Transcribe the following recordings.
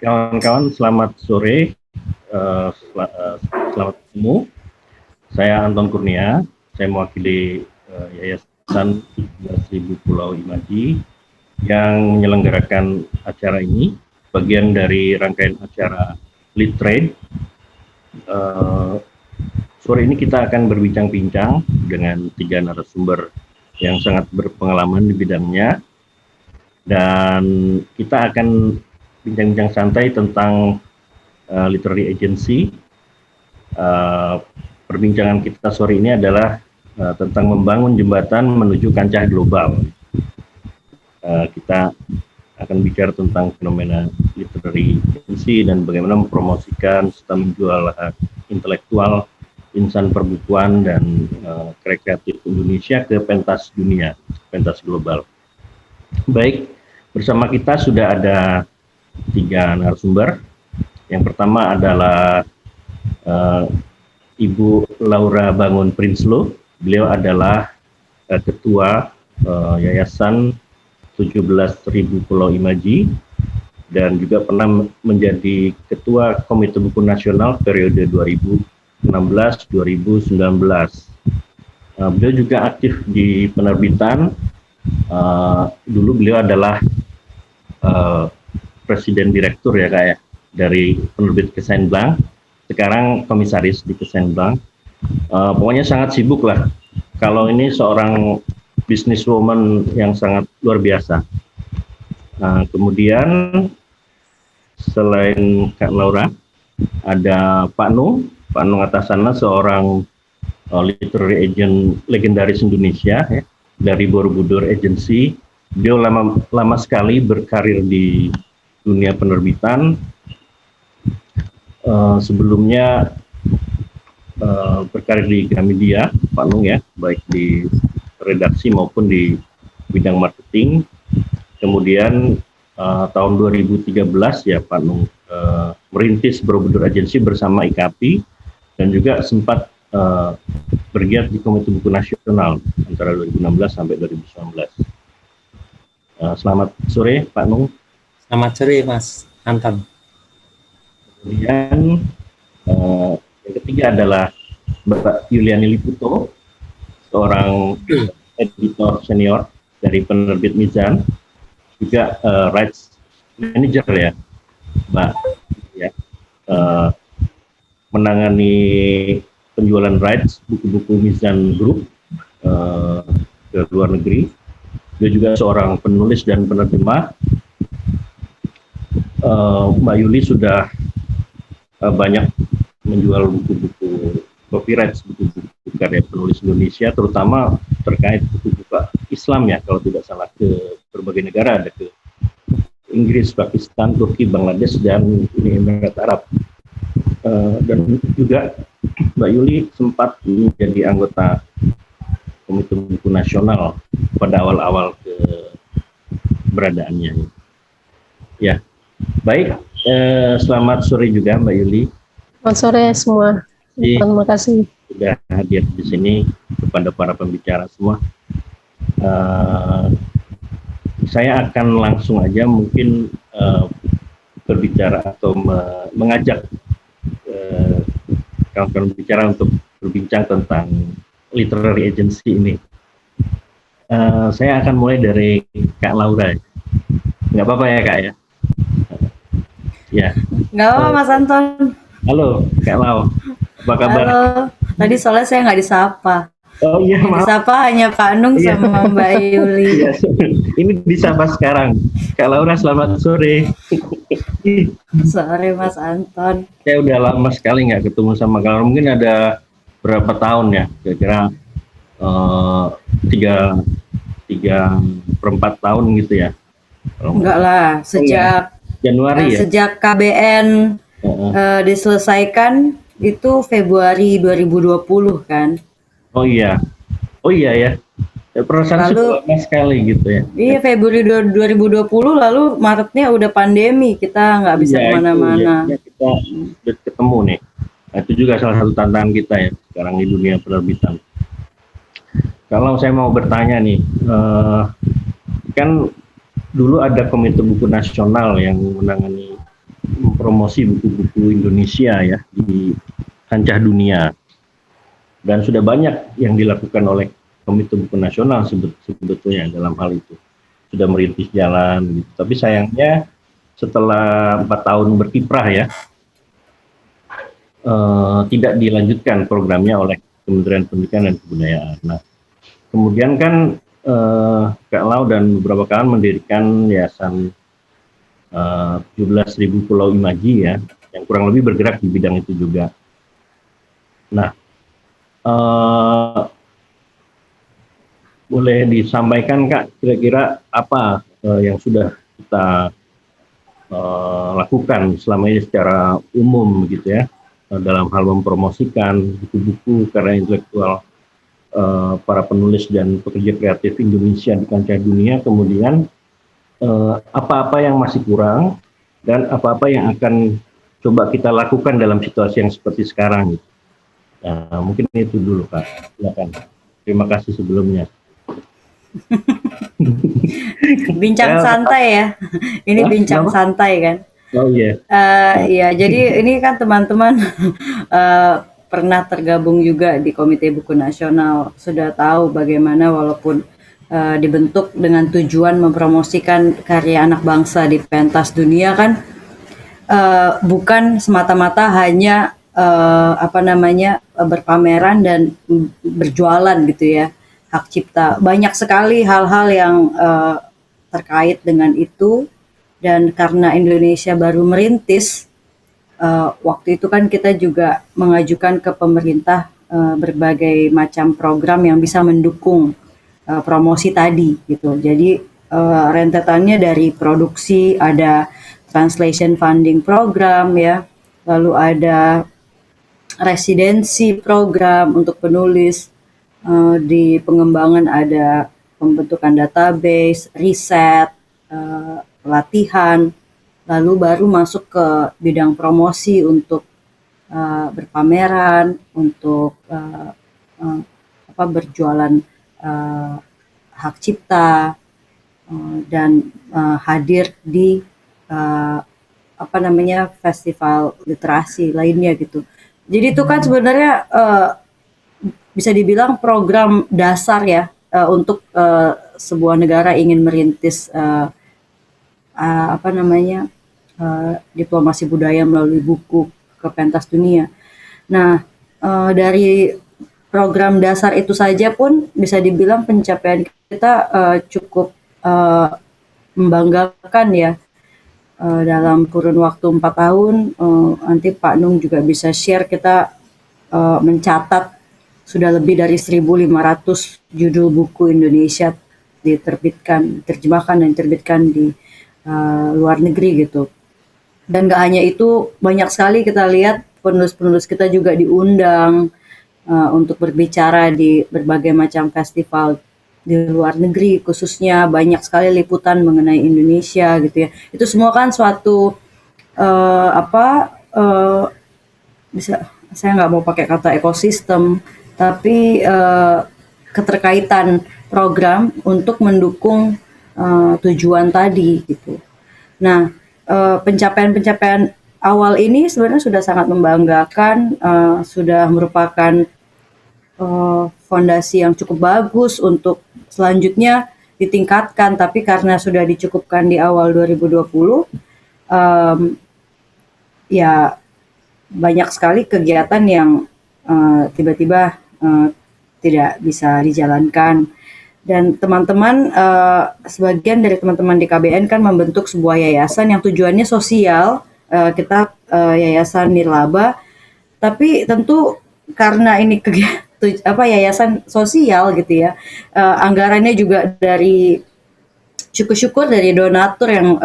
Kawan-kawan, selamat sore. Selamat ketemu. Saya Anton Kurnia. Saya mewakili Yayasan 17.000 Pulau Imaji yang menyelenggarakan acara ini, bagian dari rangkaian acara Lead Trade. Sore ini kita akan berbincang-bincang dengan 3 narasumber yang sangat berpengalaman di bidangnya, dan kita akan bincang-bincang santai tentang literary agency. Perbincangan kita sore ini adalah tentang membangun jembatan menuju kancah global. Kita akan bicara tentang fenomena literary agency dan bagaimana mempromosikan serta menjual intelektual, insan perbukuan dan karya kreatif Indonesia ke pentas dunia, pentas global. Baik, bersama kita sudah ada 3 narasumber. Yang pertama adalah Ibu Laura Bangun Prinsloo. Beliau adalah Ketua Yayasan 17.000 Pulau Imaji dan juga pernah menjadi Ketua Komite Buku Nasional periode 2016-2019. Beliau juga aktif di penerbitan. Dulu beliau adalah Presiden Direktur ya Kak ya, dari penerbit Kesenblank, sekarang komisaris di Kesenblank. Pokoknya sangat sibuk lah. Kalau ini seorang businesswoman yang sangat luar biasa. Kemudian selain Kak Laura, ada Pak Nung Atasana, seorang literary agent legendaris Indonesia ya, dari Borobudur Agency. Beliau lama sekali berkarir di dunia penerbitan. Sebelumnya berkarir di Gramedia, Pak Nung ya, baik di redaksi maupun di bidang marketing. Kemudian tahun 2013 ya Pak Nung merintis Borobudur Agency bersama IKAPI dan juga sempat bergiat di Komite Buku Nasional antara 2016 sampai 2019. Selamat sore Pak Nung. Selamat sore Mas Anton. Kemudian yang ketiga adalah Bapak Yuliani Liputo, seorang editor senior dari penerbit Mizan, juga rights manager ya, Mbak, ya, menangani penjualan rights buku-buku Mizan Group ke luar negeri. Dia juga seorang penulis dan penerjemah. Mbak Yuli sudah banyak menjual buku-buku copyright, buku-buku karya penulis Indonesia, terutama terkait buku-buku Islam ya, kalau tidak salah, ke berbagai negara, ada ke Inggris, Pakistan, Turki, Bangladesh, dan Uni Emirat Arab. Dan juga Mbak Yuli sempat menjadi anggota Komite Buku Nasional pada awal-awal keberadaannya. Ya, baik. Selamat sore juga Mbak Yuli. Selamat sore semua. Terima kasih sudah hadir di sini, kepada para pembicara semua. Saya akan langsung aja mungkin berbicara atau mengajak kawan-kawan bicara untuk berbincang tentang literary agency ini. Saya akan mulai dari Kak Laura. Nggak apa-apa ya Kak ya? Ya. Nggak apa-apa Mas Anton. Halo Kak Lau, apa kabar? Halo. Tadi soalnya saya nggak disapa. Oh iya, yang disapa hanya Pak Nung sama Mbak Yuli. Iya, ini disapa sekarang. Kak Laura, selamat sore. Sore Mas Anton. Saya udah lama sekali nggak ketemu sama Kak Laura. Mungkin ada berapa tahun ya? Kira-kira 3/4 tahun gitu ya? Enggak lah, sejak Januari ya? Sejak KBN diselesaikan itu Februari 2020 kan? Oh iya ya. Perasaan lama sekali gitu ya. Iya, Februari 2020, lalu Maretnya udah pandemi, kita nggak bisa kemana-mana. Ya, kita udah ketemu nih. Nah, itu juga salah satu tantangan kita ya sekarang di dunia penerbitan. Kalau saya mau bertanya nih, kan dulu ada Komite Buku Nasional yang menangani mempromosi buku-buku Indonesia ya di kancah dunia. Dan sudah banyak yang dilakukan oleh Komite Buku Nasional sebetulnya dalam hal itu. Sudah merintis jalan gitu. Tapi sayangnya setelah 4 tahun berkiprah ya, tidak dilanjutkan programnya oleh Kementerian Pendidikan dan Kebudayaan. Nah, kemudian kan Kak Lau dan beberapa kawan mendirikan yayasan 17.000 Pulau Imaji ya, yang kurang lebih bergerak di bidang itu juga. Nah, boleh disampaikan Kak, kira-kira apa yang sudah kita lakukan selama ini secara umum gitu ya, dalam hal mempromosikan buku-buku karya intelektual para penulis dan pekerja kreatif Indonesia di kancah dunia, kemudian apa-apa yang masih kurang dan apa-apa yang akan coba kita lakukan dalam situasi yang seperti sekarang gitu. Mungkin itu dulu Kak, silakan. Terima kasih sebelumnya. Bincang santai ya. Ini bincang santai kan. Oh iya. Ya, jadi ini kan teman-teman pernah tergabung juga di Komite Buku Nasional, sudah tahu bagaimana walaupun dibentuk dengan tujuan mempromosikan karya anak bangsa di pentas dunia kan, bukan semata-mata hanya berpameran dan berjualan gitu ya, hak cipta. Banyak sekali hal-hal yang terkait dengan itu, dan karena Indonesia baru merintis, waktu itu kan kita juga mengajukan ke pemerintah berbagai macam program yang bisa mendukung promosi tadi gitu. Jadi rentetannya dari produksi, ada translation funding program ya, lalu ada residensi program untuk penulis, di pengembangan ada pembentukan database, riset, pelatihan, lalu baru masuk ke bidang promosi untuk berpameran, untuk berjualan hak cipta, dan hadir di festival literasi lainnya gitu. Jadi itu kan sebenarnya bisa dibilang program dasar ya untuk sebuah negara ingin merintis diplomasi budaya melalui buku ke pentas dunia. Nah, dari program dasar itu saja pun bisa dibilang pencapaian kita cukup membanggakan ya. Dalam kurun waktu 4 tahun, nanti Pak Nung juga bisa share, kita mencatat sudah lebih dari 1.500 judul buku Indonesia diterjemahkan dan diterbitkan di luar negeri gitu. Dan gak hanya itu, banyak sekali kita lihat penulis-penulis kita juga diundang untuk berbicara di berbagai macam festival di luar negeri, khususnya banyak sekali liputan mengenai Indonesia gitu ya. Itu semua kan suatu saya nggak mau pakai kata ekosistem, tapi keterkaitan program untuk mendukung tujuan tadi gitu. Nah, pencapaian-pencapaian awal ini sebenarnya sudah sangat membanggakan, sudah merupakan fondasi yang cukup bagus untuk selanjutnya ditingkatkan, tapi karena sudah dicukupkan di awal 2020, ya banyak sekali kegiatan yang tiba-tiba tidak bisa dijalankan. Dan teman-teman, sebagian dari teman-teman di KBN kan membentuk sebuah yayasan yang tujuannya sosial, kita Yayasan Nirlaba, tapi tentu karena ini yayasan sosial gitu ya, anggarannya juga dari syukur-syukur dari donatur yang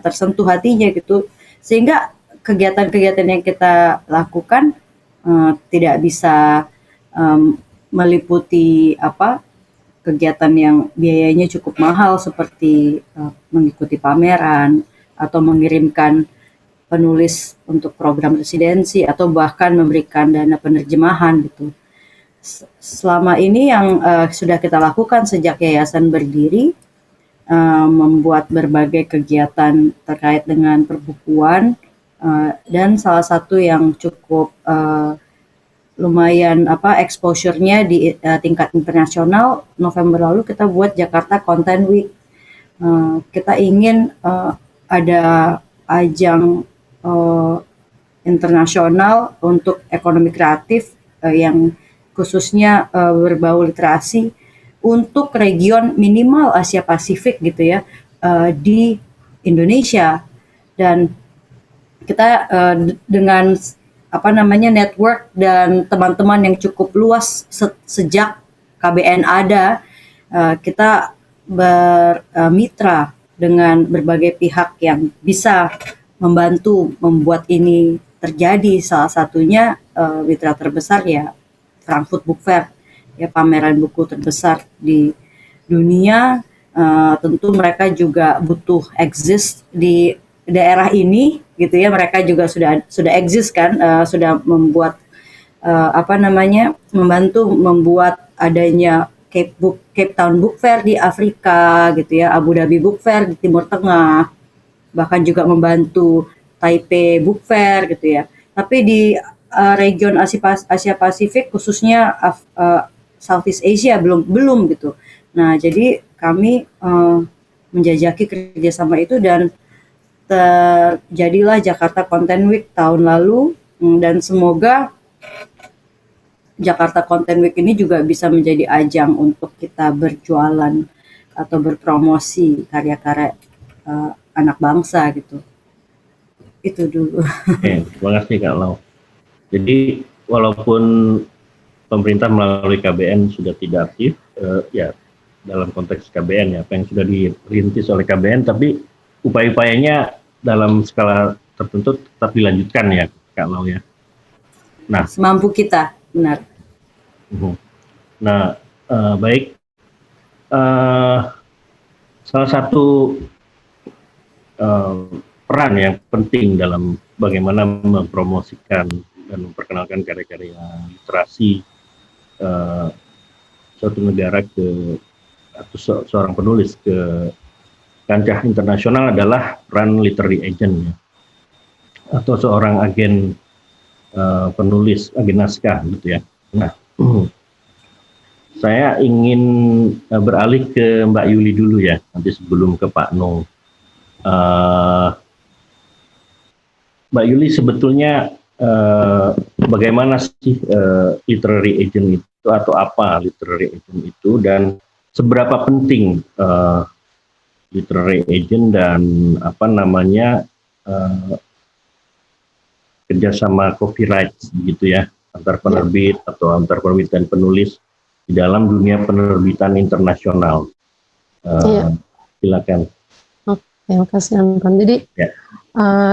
tersentuh hatinya gitu, sehingga kegiatan-kegiatan yang kita lakukan tidak bisa meliputi kegiatan yang biayanya cukup mahal seperti mengikuti pameran atau mengirimkan penulis untuk program residensi atau bahkan memberikan dana penerjemahan gitu. Selama ini yang sudah kita lakukan sejak yayasan berdiri, membuat berbagai kegiatan terkait dengan perbukuan, dan salah satu yang cukup lumayan exposure-nya di tingkat internasional, November lalu kita buat Jakarta Content Week. Kita ingin ada ajang internasional untuk ekonomi kreatif yang khususnya berbau literasi untuk region minimal Asia Pasifik gitu ya, di Indonesia. Dan kita dengan network dan teman-teman yang cukup luas sejak KBN ada, kita bermitra dengan berbagai pihak yang bisa membantu membuat ini terjadi. Salah satunya mitra terbesar ya Frankfurt Book Fair, ya pameran buku terbesar di dunia. Tentu mereka juga butuh exist di daerah ini gitu ya. Mereka juga sudah exist kan, sudah membuat membantu membuat adanya Cape Town Book Fair di Afrika gitu ya, Abu Dhabi Book Fair di Timur Tengah, bahkan juga membantu Taipei Book Fair gitu ya. Tapi di region Asia Pasifik khususnya Southeast Asia belum gitu. Nah, jadi kami menjajaki kerjasama itu dan terjadilah Jakarta Content Week tahun lalu, dan semoga Jakarta Content Week ini juga bisa menjadi ajang untuk kita berjualan atau berpromosi karya-karya anak bangsa gitu. Itu dulu. Oke, terima kasih Kak Lau. Jadi walaupun pemerintah melalui KBN sudah tidak aktif, ya dalam konteks KBN ya, apa yang sudah dirintis oleh KBN, tapi upaya-upayanya dalam skala tertentu tetap dilanjutkan ya Kak Lau ya. Nah, semampu kita, benar. Nah, baik. Salah satu peran yang penting dalam bagaimana mempromosikan dan memperkenalkan karya-karya literasi suatu negara atau seorang penulis ke kancah internasional adalah peran literary agent ya, atau seorang agen penulis, agen naskah gitu ya. Nah, saya ingin beralih ke Mbak Yuli dulu ya, nanti sebelum ke Pak Nung. Mbak Yuli, sebetulnya bagaimana sih literary agent itu, atau apa literary agent itu, dan seberapa penting literary agent dan kerjasama copyright gitu ya, antar penerbit atau antar penerbit dan penulis di dalam dunia penerbitan internasional. Silakan. Terima kasih Anton. Jadi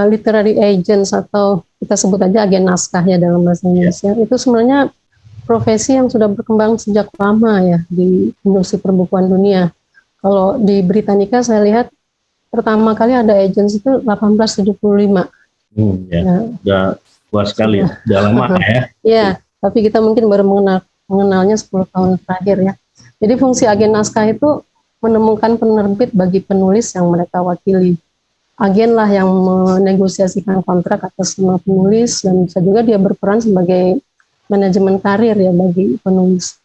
literary agents atau kita sebut aja agen naskah ya dalam bahasa Indonesia, itu sebenarnya profesi yang sudah berkembang sejak lama ya di industri perbukuan dunia. Kalau di Britannica saya lihat pertama kali ada agents itu 1875. Sudah tua sekali ya, sudah lama ya. Ya, tapi kita mungkin baru mengenalnya 10 tahun terakhir ya. Jadi fungsi agen naskah itu menemukan penerbit bagi penulis yang mereka wakili. Agen lah yang menegosiasikan kontrak atas nama penulis, dan bisa juga dia berperan sebagai manajemen karir ya bagi penulis.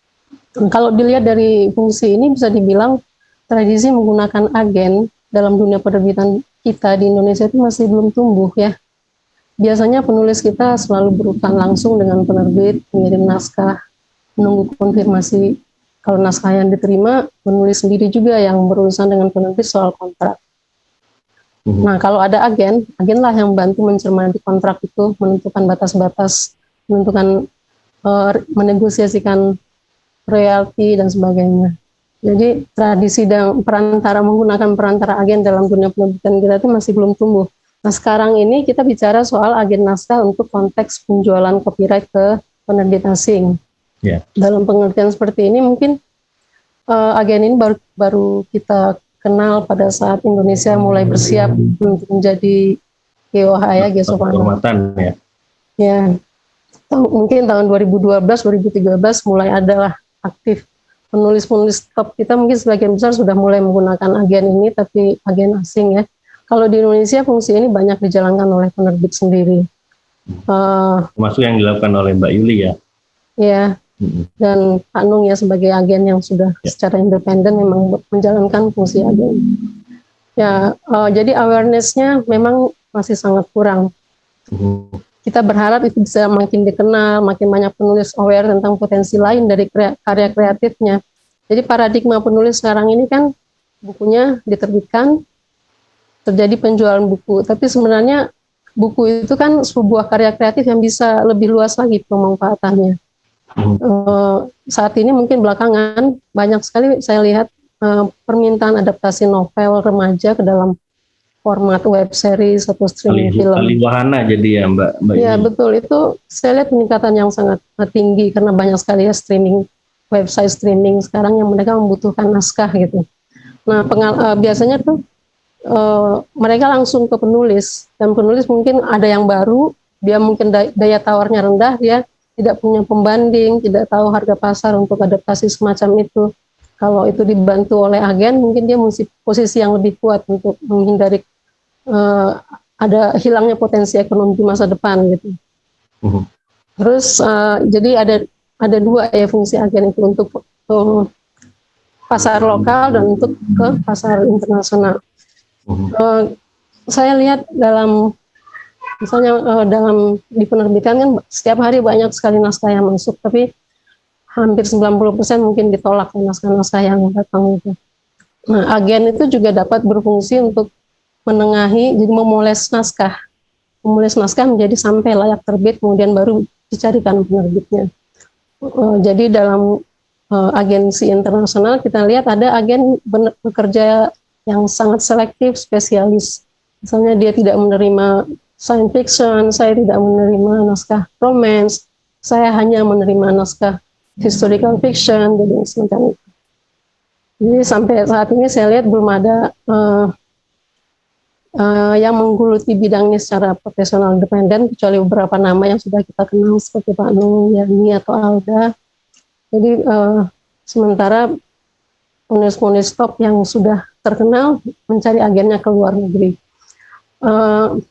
Dan kalau dilihat dari fungsi ini bisa dibilang tradisi menggunakan agen dalam dunia penerbitan kita di Indonesia itu masih belum tumbuh ya. Biasanya penulis kita selalu berurusan langsung dengan penerbit, mengirim naskah, menunggu konfirmasi. Kalau naskah yang diterima, penulis sendiri juga yang berurusan dengan penerbit soal kontrak. Nah, kalau ada agen lah yang membantu mencermati kontrak itu, menentukan batas-batas, menegosiasikan royalti dan sebagainya. Jadi tradisi dan menggunakan perantara agen dalam dunia penerbitan kita itu masih belum tumbuh. Nah, sekarang ini kita bicara soal agen naskah untuk konteks penjualan copyright ke penerbit asing. Dalam pengertian seperti ini mungkin agen ini baru kita kenal pada saat Indonesia mulai bersiap untuk menjadi GOH ya, kehormatan ya. Ya, mungkin tahun 2012-2013 mulai adalah aktif penulis-penulis top kita mungkin sebagian besar sudah mulai menggunakan agen ini, tapi agen asing ya. Kalau di Indonesia fungsi ini banyak dijalankan oleh penerbit sendiri. Termasuk yang dilakukan oleh Mbak Yuli ya. Ya, dan Pak Nung ya sebagai agen yang sudah secara independen memang menjalankan fungsi agen. Ya, jadi awareness-nya memang masih sangat kurang. Kita berharap itu bisa makin dikenal, makin banyak penulis aware tentang potensi lain dari karya kreatifnya. Jadi paradigma penulis sekarang ini kan bukunya diterbitkan, terjadi penjualan buku, tapi sebenarnya buku itu kan sebuah karya kreatif yang bisa lebih luas lagi pemanfaatannya. Saat ini mungkin belakangan banyak sekali saya lihat permintaan adaptasi novel remaja ke dalam format web series atau streaming film. Alih wahana jadi ya Mbak. Ya betul, itu saya lihat peningkatan yang sangat tinggi karena banyak sekali ya streaming, website streaming sekarang yang mereka membutuhkan naskah gitu. Nah biasanya tuh mereka langsung ke penulis, dan penulis mungkin ada yang baru, dia mungkin daya tawarnya rendah, dia tidak punya pembanding, tidak tahu harga pasar untuk adaptasi semacam itu. Kalau itu dibantu oleh agen, mungkin dia mesti posisi yang lebih kuat untuk menghindari ada hilangnya potensi ekonomi di masa depan gitu. Terus jadi ada dua ya fungsi agen itu, untuk pasar lokal dan untuk ke pasar internasional. Saya lihat dalam misalnya dalam di penerbitan kan setiap hari banyak sekali naskah yang masuk, tapi hampir 90% mungkin ditolak naskah-naskah yang datang itu. Nah, agen itu juga dapat berfungsi untuk menengahi, jadi memoles naskah menjadi sampai layak terbit, kemudian baru dicarikan penerbitnya. Jadi dalam agensi internasional kita lihat ada agen bekerja yang sangat selektif, spesialis. Misalnya dia tidak menerima science fiction, saya tidak menerima naskah romance, saya hanya menerima naskah historical fiction, jadi semacam itu. Jadi sampai saat ini saya lihat belum ada yang menggeluti bidangnya secara profesional independen, kecuali beberapa nama yang sudah kita kenal seperti Pak Nung, Yani atau Alda. Jadi sementara penulis-penulis top yang sudah terkenal mencari agennya ke luar negeri.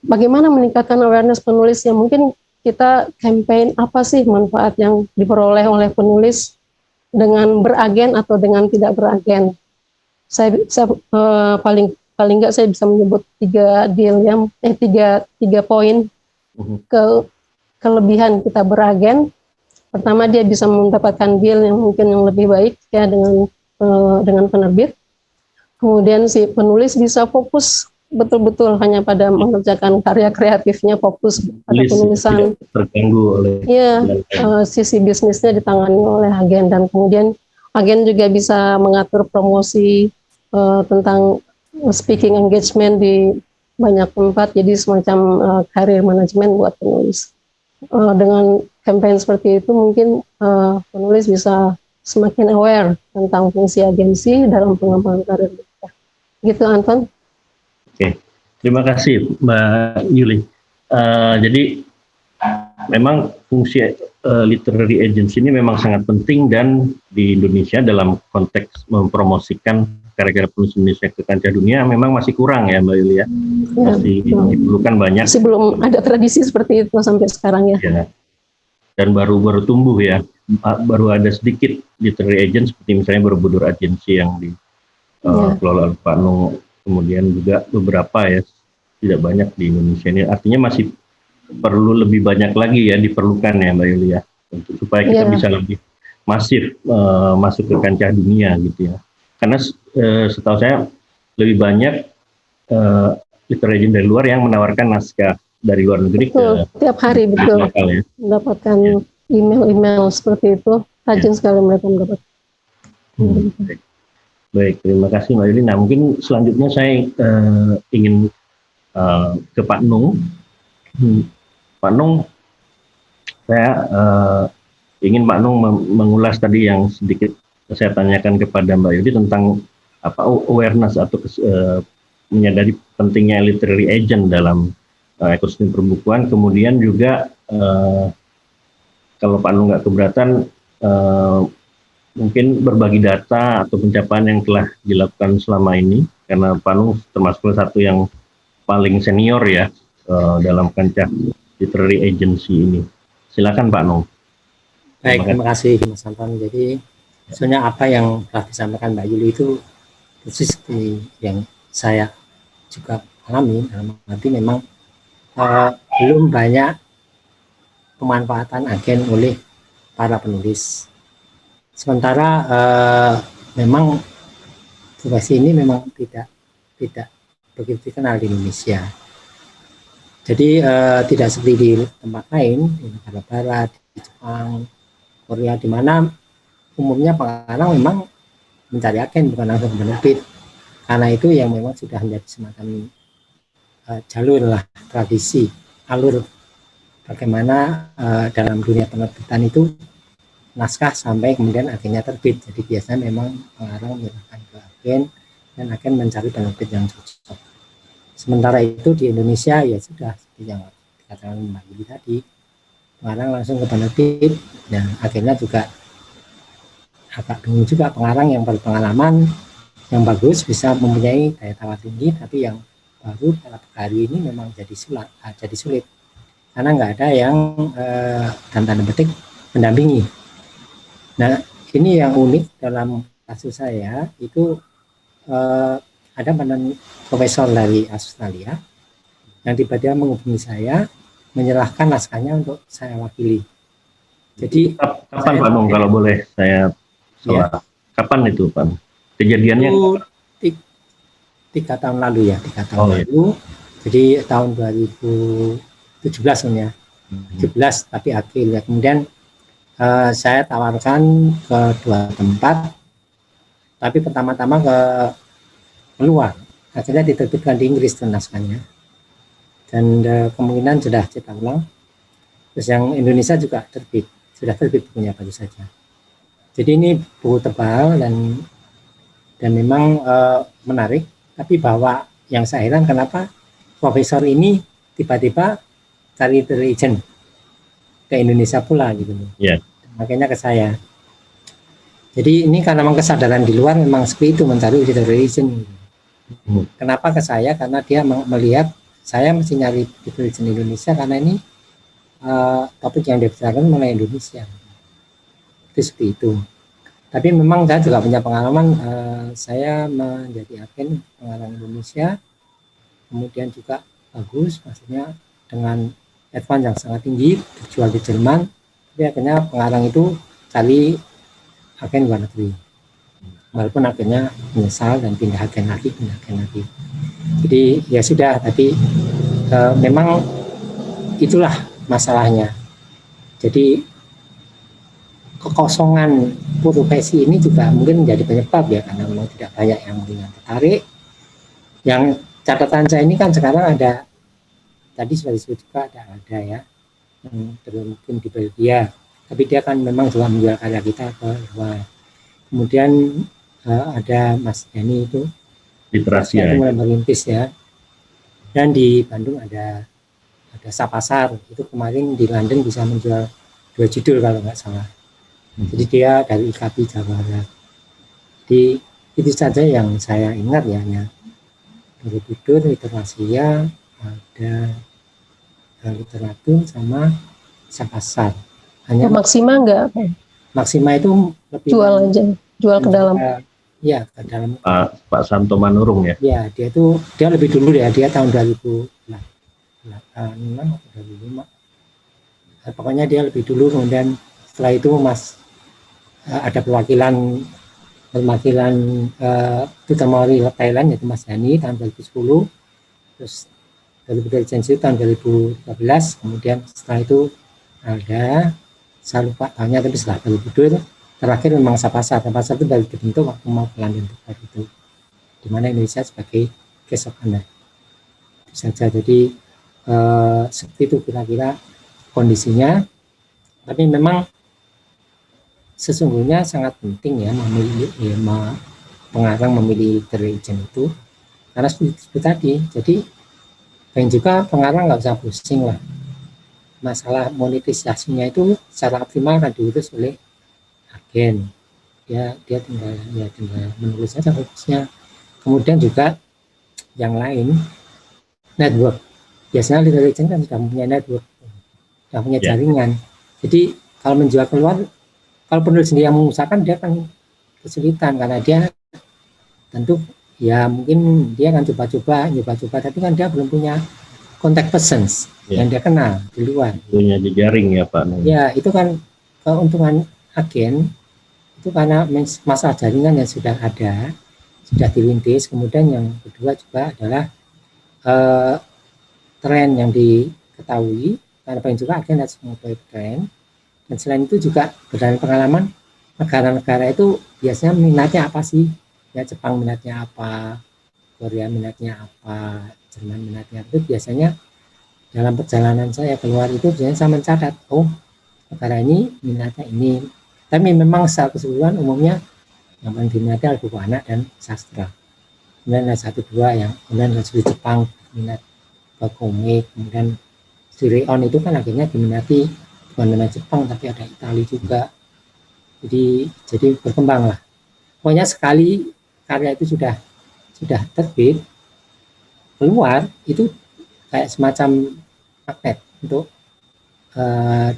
Bagaimana meningkatkan awareness penulis? Ya mungkin kita campaign apa sih manfaat yang diperoleh oleh penulis dengan beragen atau dengan tidak beragen. Saya paling nggak saya bisa menyebut 3 deal yang tiga poin kelebihan kita beragen. Pertama, dia bisa mendapatkan deal yang mungkin yang lebih baik ya dengan penerbit. Kemudian si penulis bisa fokus betul-betul hanya pada mengerjakan karya kreatifnya, fokus pada penulisan. Terganggu oleh sisi bisnisnya ditangani oleh agen, dan kemudian agen juga bisa mengatur promosi tentang speaking engagement di banyak tempat, jadi semacam career management buat penulis. Dengan campaign seperti itu mungkin penulis bisa semakin aware tentang fungsi agensi dalam pengembangan karir mereka. Gitu Anton. Oke, terima kasih Mbak Yuli. Jadi memang fungsi literary agency ini memang sangat penting, dan di Indonesia dalam konteks mempromosikan karya-karya penulis Indonesia ke kancah dunia memang masih kurang ya Mbak Yuli ya. Masih diperlukan banyak. Masih belum ada tradisi seperti itu sampai sekarang ya. Dan baru tumbuh ya. Baru ada sedikit literary agent seperti misalnya Borobudur Agency yang dikelola oleh Pak Nung. Kemudian juga beberapa ya, tidak banyak di Indonesia ini. Artinya masih perlu lebih banyak lagi ya, diperlukan ya Mbak Yuli ya, untuk supaya kita bisa lebih masif masuk ke kancah dunia gitu ya. Karena setahu saya lebih banyak literary agent dari luar yang menawarkan naskah dari luar negeri. Betul, tiap hari betul ya. Mendapatkan email seperti itu, rajin sekali mereka mendapat. Baik, terima kasih Mbak Yuli. Nah, mungkin selanjutnya saya ingin ke Pak Nung. Pak Nung, saya ingin Pak Nung mengulas tadi yang sedikit saya tanyakan kepada Mbak Yuli tentang apa awareness atau menyadari pentingnya literary agent dalam ekosistem perbukuan. Kemudian juga kalau Pak Nung nggak keberatan, mungkin berbagi data atau pencapaian yang telah dilakukan selama ini, karena Pak Nung termasuk salah satu yang paling senior ya dalam kancah literary agency ini. Silakan Pak Nung. Baik, terima kasih Mas Anton. Jadi sebenarnya apa yang telah disampaikan Mbak Yuli itu persis seperti yang saya juga alami, dalam arti memang belum banyak pemanfaatan agen oleh para penulis. Sementara memang profesi ini memang tidak begitu dikenal di Indonesia. Jadi tidak seperti di tempat lain, di negara barat, di Jepang, Korea, di mana umumnya pengarang memang mencari agen bukan langsung penerbit. Karena itu yang memang sudah menjadi semacam jalur lah, tradisi, alur bagaimana dalam dunia penerbitan itu naskah sampai kemudian agennya terbit. Jadi biasanya memang pengarang menyerahkan ke agen dan agen mencari penerbit yang cocok. Sementara itu di Indonesia ya sudah seperti yang dikatakan Mbak Yuli tadi, pengarang langsung ke penerbit dan agennya juga agak bingung juga. Pengarang yang berpengalaman yang bagus bisa mempunyai daya tawar tinggi, tapi yang baru dalam hari ini memang jadi sulit karena nggak ada yang dalam tanda petik mendampingi. Nah, ini yang unik dalam kasus saya itu ada mantan profesor dari Australia yang tiba-tiba menghubungi saya menyerahkan naskahnya untuk saya wakili. Jadi kapan Pak Nung kalau boleh saya soal ya. Kapan itu Pak? Kejadiannya itu 3 tahun lalu ya, 3 tahun lalu. Ya. Jadi tahun 2017 sebenarnya. 17 tapi akhir ya. Kemudian saya tawarkan ke 2 tempat, tapi pertama-tama ke luar. Akhirnya diterbitkan di Inggris naskahnya. Dan kemungkinan sudah cetak ulang. Terus yang Indonesia juga sudah terbit bukunya baru saja. Jadi ini buku tebal dan memang menarik. Tapi bahwa yang saya heran kenapa profesor ini tiba-tiba cari agent ke Indonesia pula gitu. Yeah. Makanya ke saya. Jadi ini karena memang kesadaran di luar memang seperti itu, mencari agent. Kenapa ke saya? Karena dia melihat saya mesti nyari agent Indonesia karena ini topik yang dibicarakan mengenai Indonesia. Itu seperti itu. Tapi memang saya juga punya pengalaman, saya menjadi agen pengarang Indonesia, kemudian juga bagus, maksudnya dengan advance yang sangat tinggi, dijual di Jerman, tapi akhirnya pengarang itu cari agen luar negeri. Walaupun akhirnya menyesal dan pindah agen lagi. Jadi ya sudah, tapi memang itulah masalahnya. Jadi kekosongan profesi ini juga mungkin menjadi penyebab ya, karena memang tidak banyak yang mungkin tertarik. Yang catatan saya ini kan sekarang ada, tadi sudah disebut juga ada ya, yang mungkin di Belgia, tapi dia kan memang juga menjual karya kita ke luar. Kemudian ada Mas Yani itu literasi ya, mulai merintis ya, dan di Bandung ada Sapasar, itu kemarin di London bisa menjual 2 judul kalau nggak salah. Jadi dia dari IKP Jawa Barat. Jadi itu saja yang saya ingat ya, Borobudur, literasi ya, ada literatur sama Sapasar. Hanya Maksima enggak? Maksima itu lebih jual aja, jual ke dalam. Ya, ke dalam. Pak Santo Manurung ya. Ya, dia lebih dulu ya, dia tahun 2006 atau 2005. Pokoknya dia lebih dulu, kemudian setelah itu ada perwakilan Tutamori Thailand yaitu Mas Yani tahun 2010, terus Borobudur Licensi tahun 2013, kemudian setelah itu ada, saya lupa tahunnya, tapi setelah Borobudur terakhir memang Sapasar itu baru dibentuk waktu mau ke London itu, di mana Indonesia sebagai case of honor. Itu saja. Jadi seperti itu kira-kira kondisinya. Tapi memang sesungguhnya sangat penting ya pengarang memilih agent itu, karena seperti tadi. Jadi dan juga pengarang nggak usah pusing lah, masalah monetisasinya itu secara optimal akan diurus oleh agen. dia tinggal menulis saja fokusnya. Kemudian juga yang lain network. Biasanya literary agent kan sudah punya network, sudah punya jaringan. Jadi kalau menjual keluar, kalau penulis sendiri yang mengusahakan, dia akan kesulitan karena dia tentu ya mungkin dia akan coba-coba, tapi kan dia belum punya contact persons yang dia kenal di luar. Punya jejaring ya Pak. Ya itu kan keuntungan agen itu karena masalah jaringan yang sudah ada, sudah dirintis. Kemudian yang kedua juga adalah tren yang diketahui, karena paling juga agen harus mengetahui tren. Dan selain itu juga berdasarkan pengalaman negara-negara itu biasanya minatnya apa sih? Ya Jepang minatnya apa, Korea minatnya apa, Jerman minatnya apa. Itu biasanya dalam perjalanan saya keluar itu biasanya saya mencatat, oh negara ini minatnya ini. Tapi memang secara keseluruhan umumnya yang paling diminati adalah buku anak dan sastra. Kemudian ada satu dua yang kemudian dari Jepang minat ke komik, kemudian Sirion itu kan akhirnya diminati bukan hanya Jepang tapi ada Italia juga. Jadi berkembang lah. Pokoknya sekali karya itu sudah terbit keluar itu kayak semacam magnet untuk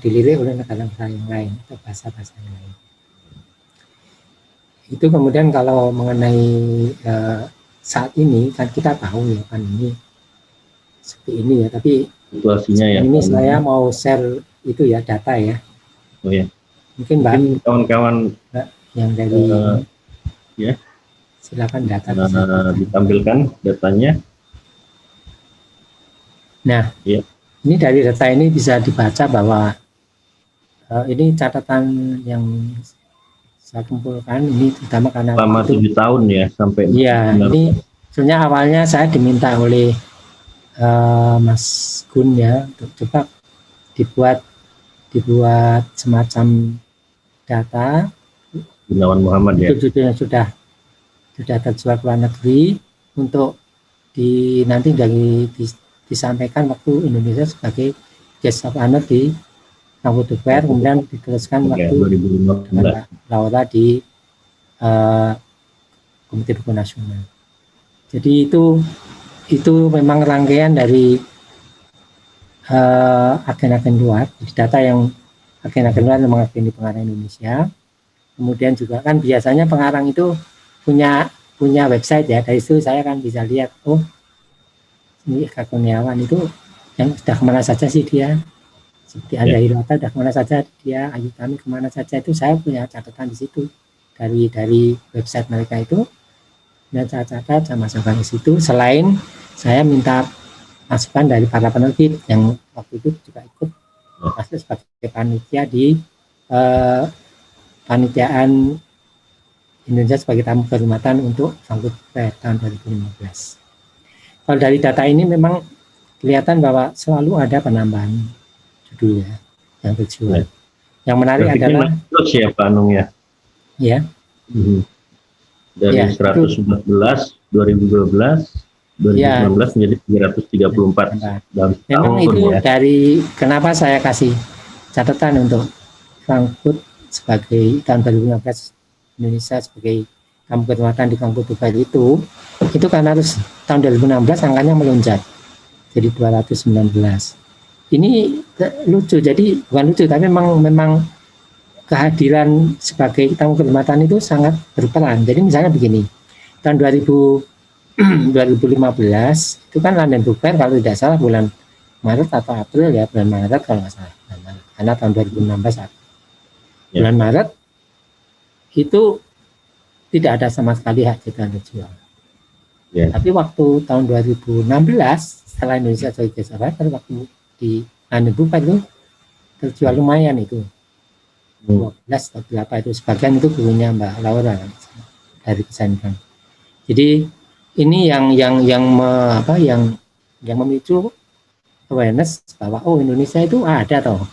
dilirik oleh negara-negara yang lain atau bahasa-bahasa yang lain. Itu kemudian kalau mengenai saat ini kan kita tahu ya kan ini seperti ini ya, tapi situasinya ya. Ini saya mau share itu ya data ya. Oh ya. Mungkin Mbak kawan-kawan yang dari ya. Silakan data ditampilkan datanya. Nah, ini dari data ini bisa dibaca bahwa ini catatan yang saya kumpulkan ini terutama karena selama 7 tahun ya sampai. Iya, ini sebenarnya awalnya saya diminta oleh Mas Gun ya untuk coba dibuat semacam data. Gunawan Muhammad ya. Itu yang sudah terjual ke luar negeri untuk nanti disampaikan waktu Indonesia sebagai guest of honor di Kampus Fair, kemudian diteruskan waktu 2015 Laura di Komite Buku Nasional. Jadi itu memang rangkaian dari agen-agen luar, data yang agen-agen luar memang agen di pengarang Indonesia. Kemudian juga kan biasanya pengarang itu punya website ya, dari itu saya kan bisa lihat, oh ini Kak Kurniawan itu yang sudah kemana saja sih dia, seperti Anda Hirota sudah kemana saja dia, Ayu Tami kemana saja, itu saya punya catatan di situ dari website mereka itu, dan saya catat, saya masukkan di situ. Selain saya minta masukan dari para penerbit yang waktu itu juga ikut masuk sebagai panitia di panitiaan Indonesia sebagai tamu kehormatan untuk Frankfurt Fair tahun 2015. Kalau dari data ini memang kelihatan bahwa selalu ada penambahan judul ya yang terjual. Yang menarik adalah terus ya Pak Anung ya. Ya. Dari 114, 2012, 2019 menjadi 334. Memang itu ya. Dari kenapa saya kasih catatan untuk Frankfurt sebagai tahun 2015 Indonesia sebagai tamu kehormatan di Kampus Dubai itu karena harus tahun 2016 angkanya melonjak jadi 219. Ini lucu, jadi bukan lucu tapi memang kehadiran sebagai tamu kehormatan itu sangat berperan. Jadi misalnya begini, tahun 2015 itu kan London Book Fair kalau tidak salah bulan Maret atau April ya, bulan Maret kalau nggak salah, karena tahun 2016 bulan Maret itu tidak ada sama sekali hak cipta terjual. Tapi waktu tahun 2016 setelah Indonesia sebagai guest of honor, waktu di London Book Fair itu terjual lumayan itu 12 atau berapa itu, sebagian itu bukunya Mbak Laura dari Kesankan. Jadi ini yang memicu awareness bahwa oh Indonesia itu ada toh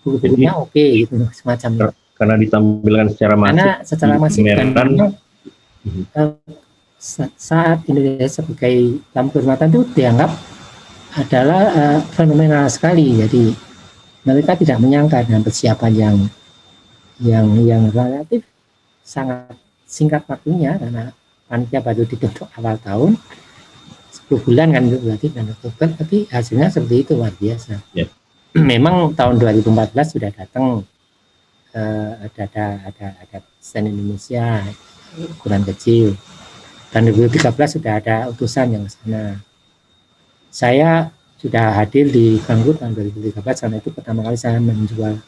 buku-bukunya oke gitu semacam. Karena ditampilkan secara masif dan saat Indonesia sebagai tamu kehormatan itu dianggap adalah fenomenal sekali. Jadi mereka tidak menyangka dengan persiapan yang relatif sangat singkat waktunya karena panitia baru dibentuk awal tahun, 10 bulan kan itu berarti kan Oktober, tapi hasilnya seperti itu, luar biasa. Ya. Memang tahun 2014 sudah datang, ada stand Indonesia ukuran kecil, dan 2013 sudah ada utusan yang ke sana. Saya sudah hadir di Bangkut tahun 2013 karena itu pertama kali saya menjual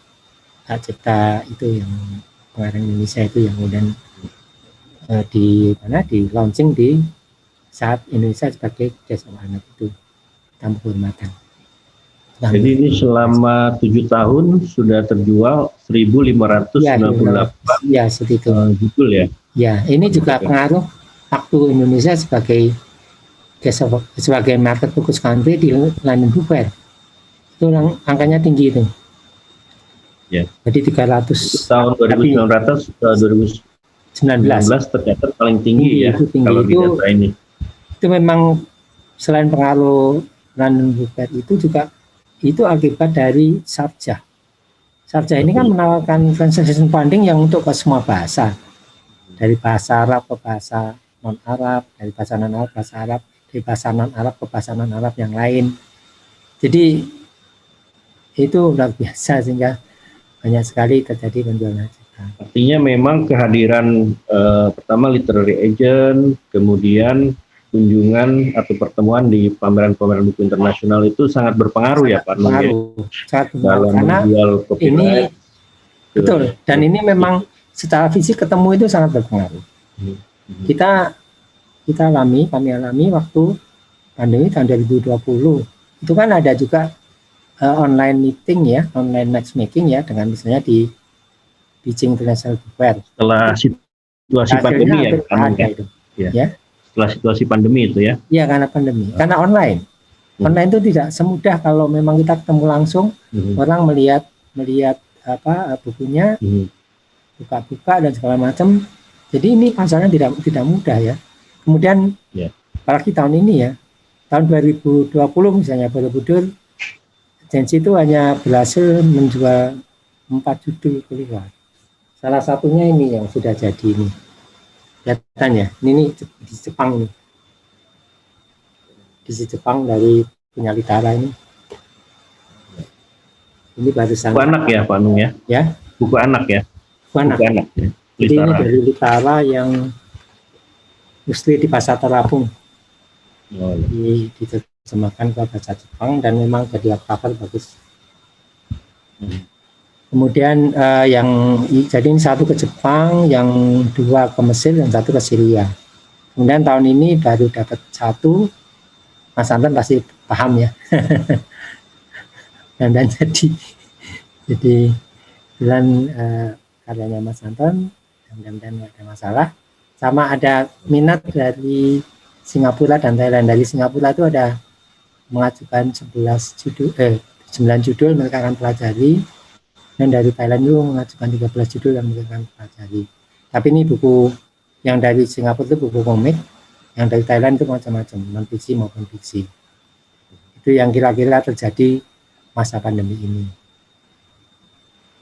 hak cipta itu yang pengarang Indonesia itu yang kemudian di launching di saat Indonesia sebagai desa anak itu tanpa penghormatan. Jadi ini selama 7 tahun sudah terjual 1.598 ya, seperti itu. Judul ya. Ya, ini juga pengaruh waktu Indonesia sebagai market focus country di London Book Fair. Itu angkanya tinggi itu. Ya. Jadi 300 tahun 2019 tercatat paling tinggi ya kalau di data ini. Itu memang selain pengaruh London Book Fair itu juga itu akibat dari Sharjah. Sharjah ini kan menawarkan translation funding yang untuk ke semua bahasa. Dari bahasa Arab ke bahasa non-Arab, dari bahasa non-Arab ke bahasa Arab, dari bahasa non-Arab ke bahasa non-Arab yang lain. Jadi itu luar biasa sehingga banyak sekali terjadi penjualan cipta. Artinya memang kehadiran pertama literary agent, kemudian kunjungan atau pertemuan di pameran-pameran buku internasional itu sangat berpengaruh ya Pak Nun ya, dalam menjual copyright. Ini betul, dan ini memang secara fisik ketemu itu sangat berpengaruh. Kami alami waktu pandemi tahun 2020 itu kan ada juga online meeting ya, online matchmaking ya, dengan misalnya di Beijing International Book Fair. Setelah situasi pandemi ya, itu. Ya. Setelah situasi pandemi itu ya? Iya, karena pandemi, karena online. Online itu tidak semudah kalau memang kita ketemu langsung, orang melihat bukunya, buka-buka dan segala macam. Jadi ini pasarnya tidak mudah ya. Kemudian apalagi tahun ini ya, tahun 2020 misalnya Borobudur, agensi itu hanya berhasil menjual 4 judul keluar. Salah satunya ini yang sudah jadi ini. Kelihatannya, ini di Jepang ini. Di Jepang dari punya Litara ini. Ini barusan. Buku anak ya Pak Nung ya? Ya. Buku anak ya? Buku anak ya. Jadi ini dari Litara yang mesti di Pasar Terapung. Diterjemahkan ke bahasa Jepang dan memang jadi cover bagus. Kemudian jadi ini satu ke Jepang, yang 2 ke Mesir, yang 1 ke Syria. Kemudian tahun ini baru dapat 1, Mas Anton pasti paham ya. dan jadi bulan karyanya Mas Anton, mudah-mudahan nggak ada masalah. Sama ada minat dari Singapura dan Thailand. Dari Singapura itu ada mengajukan 9 judul mereka akan pelajari. Dan dari Thailand itu mengajukan 13 judul yang mereka pelajari. Tapi ini buku yang dari Singapura itu buku komik, yang dari Thailand itu macam-macam, non fiksi maupun fiksi. Itu yang kira-kira terjadi masa pandemi ini.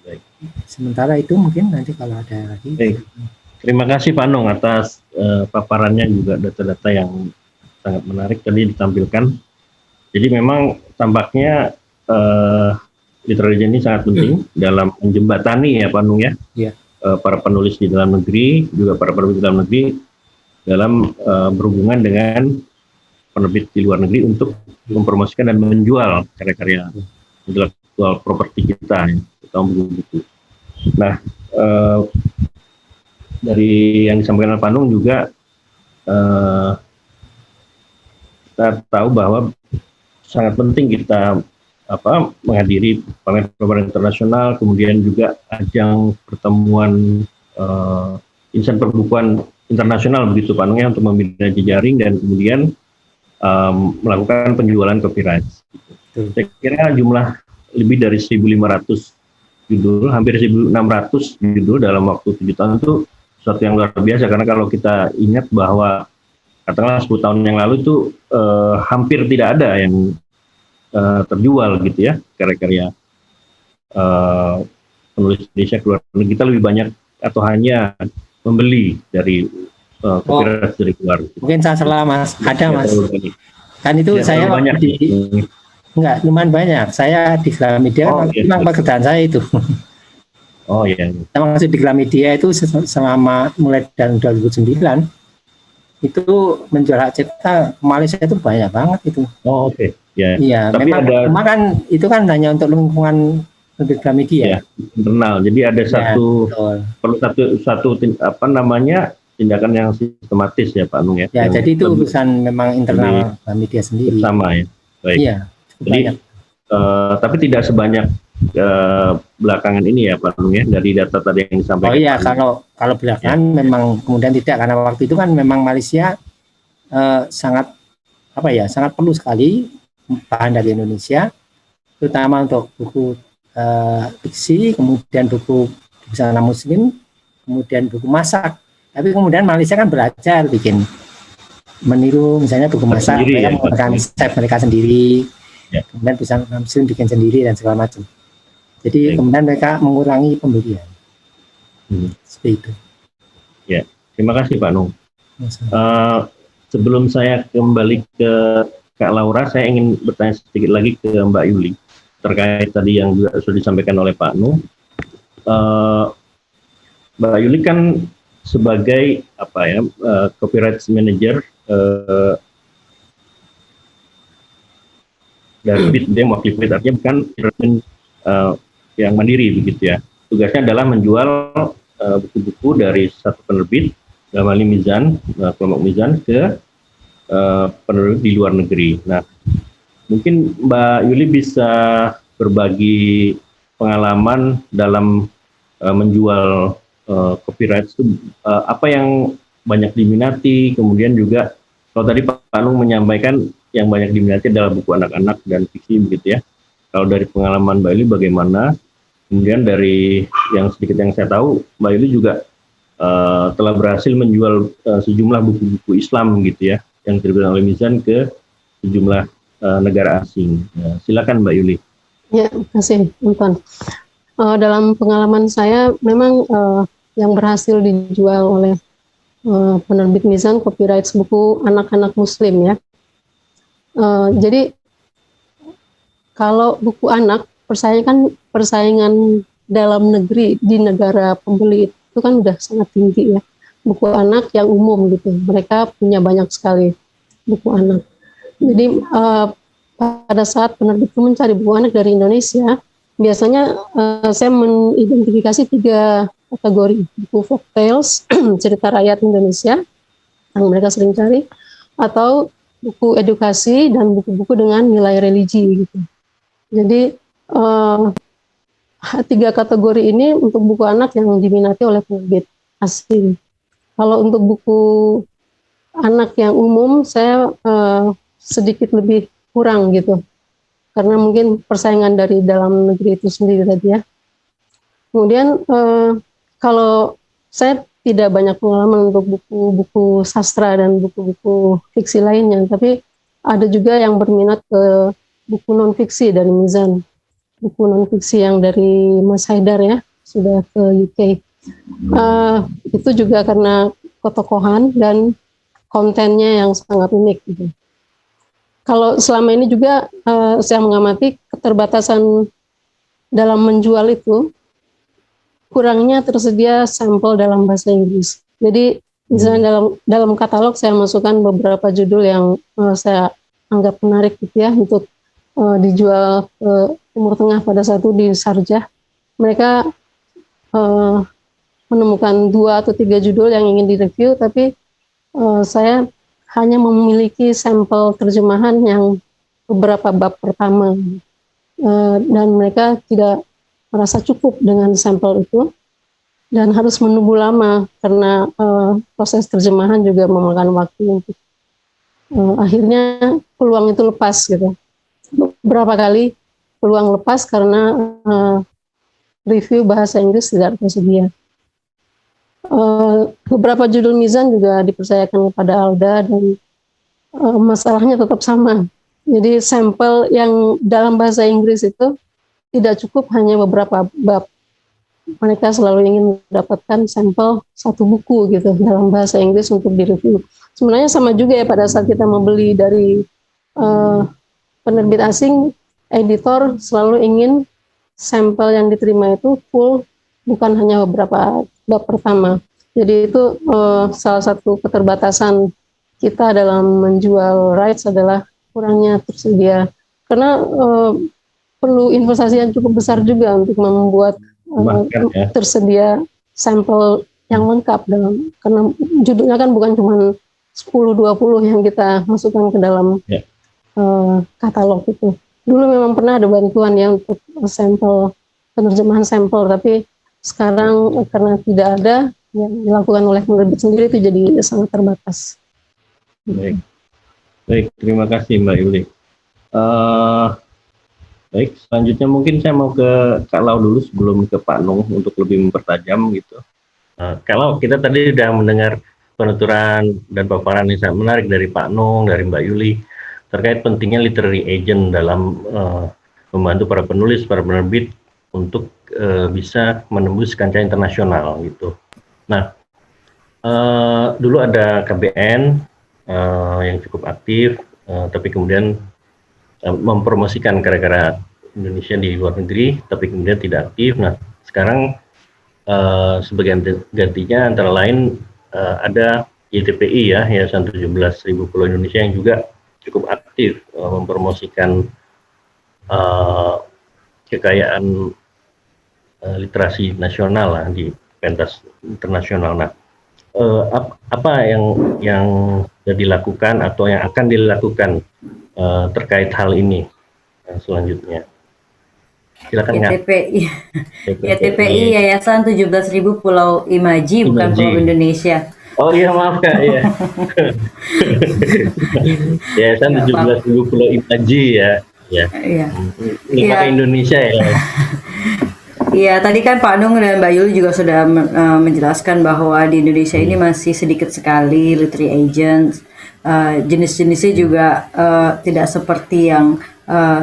Baik. Sementara itu mungkin nanti kalau ada lagi. Baik. Terima kasih Pak Nung atas paparannya, juga data-data yang sangat menarik tadi ditampilkan. Jadi memang tampaknya literary agent ini sangat penting dalam menjembatani ya Pak Nung ya, para penulis di dalam negeri, juga para penerbit di dalam negeri dalam berhubungan dengan penerbit di luar negeri untuk mempromosikan dan menjual karya-karya intelektual properti kita ya, atau buku-buku. Nah, dari yang disampaikan oleh Pak Nung juga kita tahu bahwa sangat penting kita menghadiri pameran internasional, kemudian juga ajang pertemuan insan perbukuan internasional begitu Pak Nung ya, untuk membina jejaring dan kemudian melakukan penjualan copyright. Saya kira jumlah lebih dari 1.500 judul, hampir 1.600 judul dalam waktu 7 tahun itu sesuatu yang luar biasa, karena kalau kita ingat bahwa katakanlah 10 tahun yang lalu itu hampir tidak ada yang terjual gitu ya, karya-karya penulis Indonesia keluar negeri. Kita lebih banyak atau hanya membeli dari copyright dari luar. Mungkin saya salah Mas, ada Mas. Kan itu Ya, saya banyak. enggak lumayan banyak. Saya di Gramedia memang pekerjaan saya itu. Oh iya. Saya masih di Gramedia itu selama mulai dari 2009 itu menjual hak cipta Malaysia itu banyak banget itu. Oh oke. Ya. Iya, Tapi memang kan itu kan hanya untuk lingkungan lebih Gramedia. Ya, internal. Jadi ada perlu satu tindakan yang sistematis ya Pak Nung ya. Ya, jadi itu urusan memang internal Gramedia sendiri. Sama ya. Baik. Iya. Jadi tapi tidak sebanyak belakangan ini ya Pak Nung ya, dari data tadi yang disampaikan. Oh iya, kalau belakangan memang kemudian tidak, karena waktu itu kan memang Malaysia sangat sangat perlu sekali bahan dari Indonesia, terutama untuk buku fiksi, kemudian buku busana Muslim, kemudian buku masak. Tapi kemudian Malaysia kan belajar bikin meniru misalnya buku masak, mereka menggunakan chef mereka sendiri, kemudian busana Muslim bikin sendiri dan segala macam. Jadi kemudian mereka mengurangi pembelian. Seperti itu. Ya, terima kasih Pak Nung. Sebelum saya kembali ke Kak Laura, saya ingin bertanya sedikit lagi ke Mbak Yuli terkait tadi yang juga sudah disampaikan oleh Pak Nung. Mbak Yuli kan sebagai copyright manager dari BitDem, wakil BIT, artinya bukan yang mandiri begitu ya. Tugasnya adalah menjual buku-buku dari satu penerbit dalam hal ini Mizan, kelompok Mizan ke penerbit di luar negeri. Nah, mungkin Mbak Yuli bisa berbagi pengalaman dalam menjual copyright itu, apa yang banyak diminati, kemudian juga kalau tadi Pak Nung menyampaikan yang banyak diminati adalah buku anak-anak dan fiksi begitu ya. Kalau dari pengalaman Mbak Yuli bagaimana? Kemudian dari yang sedikit yang saya tahu, Mbak Yuli juga telah berhasil menjual sejumlah buku-buku Islam gitu ya, yang diterbitkan oleh Mizan ke sejumlah negara asing. Silakan Mbak Yuli. Ya, terima kasih Anton. Dalam pengalaman saya memang yang berhasil dijual oleh penerbit Mizan copyright buku anak-anak Muslim ya. Jadi kalau buku anak persaingan dalam negeri di negara pembeli itu kan udah sangat tinggi ya. Buku anak yang umum gitu, mereka punya banyak sekali buku anak. Jadi pada saat penerbit itu mencari buku anak dari Indonesia, biasanya saya mengidentifikasi 3 kategori: buku folktales, cerita rakyat Indonesia yang mereka sering cari, atau buku edukasi dan buku-buku dengan nilai religi gitu. Jadi 3 kategori ini untuk buku anak yang diminati oleh penerbit asing. Kalau untuk buku anak yang umum saya sedikit lebih kurang gitu, karena mungkin persaingan dari dalam negeri itu sendiri tadi ya. Kemudian kalau saya tidak banyak pengalaman untuk buku-buku sastra dan buku-buku fiksi lainnya, tapi ada juga yang berminat ke buku non-fiksi dari Mizan, buku non-fiksi yang dari Mas Haidar ya, sudah ke UK. Itu juga karena ketokohan dan kontennya yang sangat unik gitu. Kalau selama ini juga saya mengamati keterbatasan dalam menjual itu, kurangnya tersedia sampel dalam bahasa Inggris. Jadi misalnya dalam katalog saya masukkan beberapa judul yang saya anggap menarik gitu ya untuk dijual ke Timur Tengah. Pada saat itu di Sharjah mereka menemukan 2 atau 3 judul yang ingin direview, tapi saya hanya memiliki sampel terjemahan yang beberapa bab pertama, dan mereka tidak merasa cukup dengan sampel itu dan harus menunggu lama karena proses terjemahan juga memakan waktu untuk akhirnya peluang itu lepas gitu. Beberapa kali peluang lepas karena review bahasa Inggris tidak tersedia. Beberapa judul Mizan juga dipercayakan kepada Alda dan masalahnya tetap sama. Jadi sampel yang dalam bahasa Inggris itu tidak cukup hanya beberapa bab. mereka selalu ingin mendapatkan sampel satu buku gitu dalam bahasa Inggris untuk direview. Sebenarnya sama juga ya pada saat kita membeli dari penerbit asing, editor selalu ingin sampel yang diterima itu full, bukan hanya beberapa bab pertama. Jadi itu salah satu keterbatasan kita dalam menjual rights adalah kurangnya tersedia. Karena perlu investasi yang cukup besar juga untuk membuat tersedia sampel yang lengkap dalam, karena judulnya kan bukan cuma 10-20 yang kita masukkan ke dalam katalog itu. Dulu memang pernah ada bantuan ya untuk sampel, penerjemahan sampel, tapi sekarang karena tidak ada yang dilakukan oleh penerbit sendiri, itu jadi sangat terbatas. Baik, terima kasih Mbak Yuli. Baik, selanjutnya mungkin saya mau ke Kak Lau dulu sebelum ke Pak Nung untuk lebih mempertajam gitu. Kak Lau, kita tadi sudah mendengar penuturan dan paparan yang sangat menarik dari Pak Nung, dari Mbak Yuli terkait pentingnya literary agent dalam membantu para penulis, para penerbit untuk bisa menembus kancah internasional gitu. Nah, dulu ada KBN yang cukup aktif, tapi kemudian mempromosikan karya-karya Indonesia di luar negeri, tapi kemudian tidak aktif. Nah, sekarang sebagai gantinya antara lain ada YTPI ya, Yayasan 17.000 Pulau Indonesia yang juga cukup aktif mempromosikan kekayaan literasi nasional lah di pentas internasional. Nah, apa yang sudah dilakukan atau yang akan dilakukan terkait hal ini selanjutnya? Silakan YTPI. YTPI Yayasan 17.000 Pulau Imaji, bukan Pulau Indonesia. Oh iya, maaf Kak, ya. Yayasan 17.000 Pulau Imaji ya. Ya. Iya. Ini pakai Indonesia ya. Iya, tadi kan Pak Nung dan Mbak Yuli juga sudah menjelaskan bahwa di Indonesia ini masih sedikit sekali literary agents. Jenis-jenisnya juga tidak seperti yang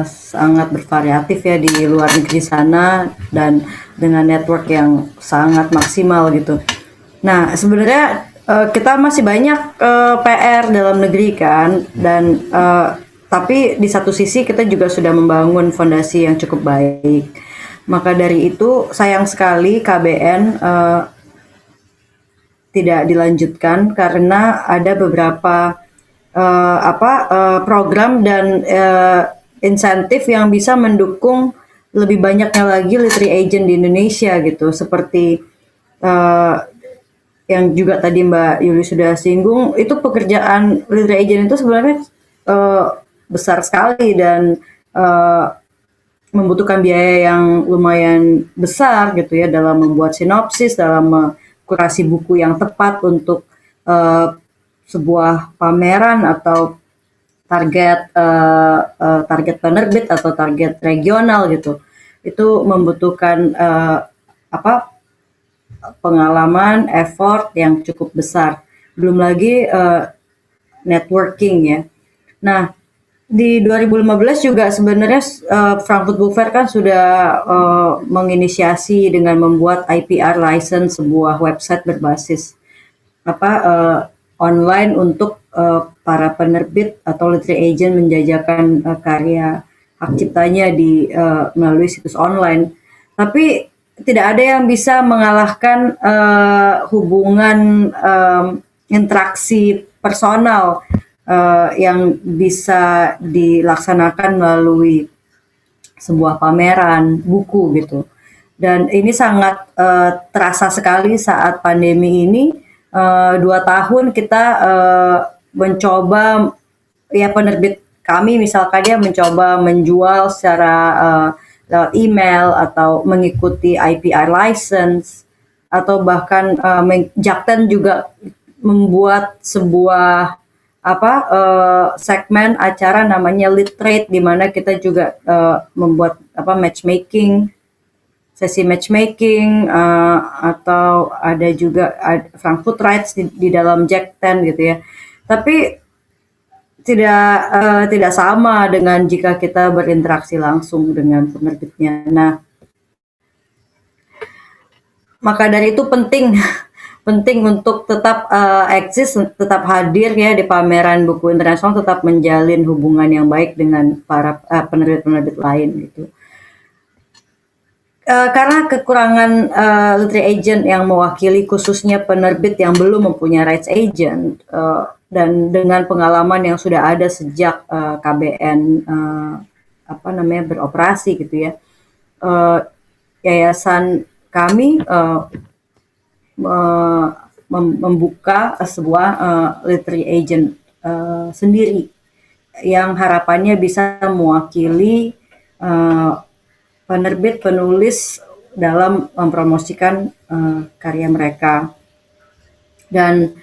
sangat bervariatif ya di luar negeri sana, dan dengan network yang sangat maksimal gitu. Nah, sebenarnya kita masih banyak PR dalam negeri kan, dan tapi di satu sisi kita juga sudah membangun fondasi yang cukup baik. Maka dari itu sayang sekali KBN tidak dilanjutkan karena ada beberapa program dan insentif yang bisa mendukung lebih banyaknya lagi literary agent di Indonesia gitu, seperti yang juga tadi Mbak Yuli sudah singgung, itu pekerjaan literary agent itu sebenarnya besar sekali dan membutuhkan biaya yang lumayan besar gitu ya, dalam membuat sinopsis, dalam kurasi buku yang tepat untuk sebuah pameran atau target penerbit atau target regional gitu. Itu membutuhkan pengalaman, effort yang cukup besar. Belum lagi networking ya. Nah, di 2015 juga sebenarnya Frankfurt Book Fair kan sudah menginisiasi dengan membuat IPR license, sebuah website berbasis online untuk para penerbit atau literary agent menjajakan karya hak ciptanya di melalui situs online. Tapi tidak ada yang bisa mengalahkan hubungan interaksi personal yang bisa dilaksanakan melalui sebuah pameran buku gitu. Dan ini sangat terasa sekali saat pandemi ini. 2 tahun kita mencoba, ya penerbit kami misalkan ya mencoba menjual secara lewat email atau mengikuti IPR license, atau bahkan Jakten juga membuat sebuah segmen acara namanya Literate, di mana kita juga membuat matchmaking, sesi matchmaking, atau ada juga Frankfurt Rights di dalam Jakten gitu ya. Tapi tidak sama dengan jika kita berinteraksi langsung dengan penerbitnya. Nah, maka dari itu penting penting untuk tetap eksis, tetap hadir ya di pameran buku internasional, tetap menjalin hubungan yang baik dengan para penerbit-penerbit lain gitu. Karena kekurangan literary agent yang mewakili khususnya penerbit yang belum mempunyai rights agent, dan dengan pengalaman yang sudah ada sejak KBN beroperasi gitu ya, yayasan kami membuka sebuah literary agent sendiri yang harapannya bisa mewakili penerbit penulis dalam mempromosikan karya mereka. Dan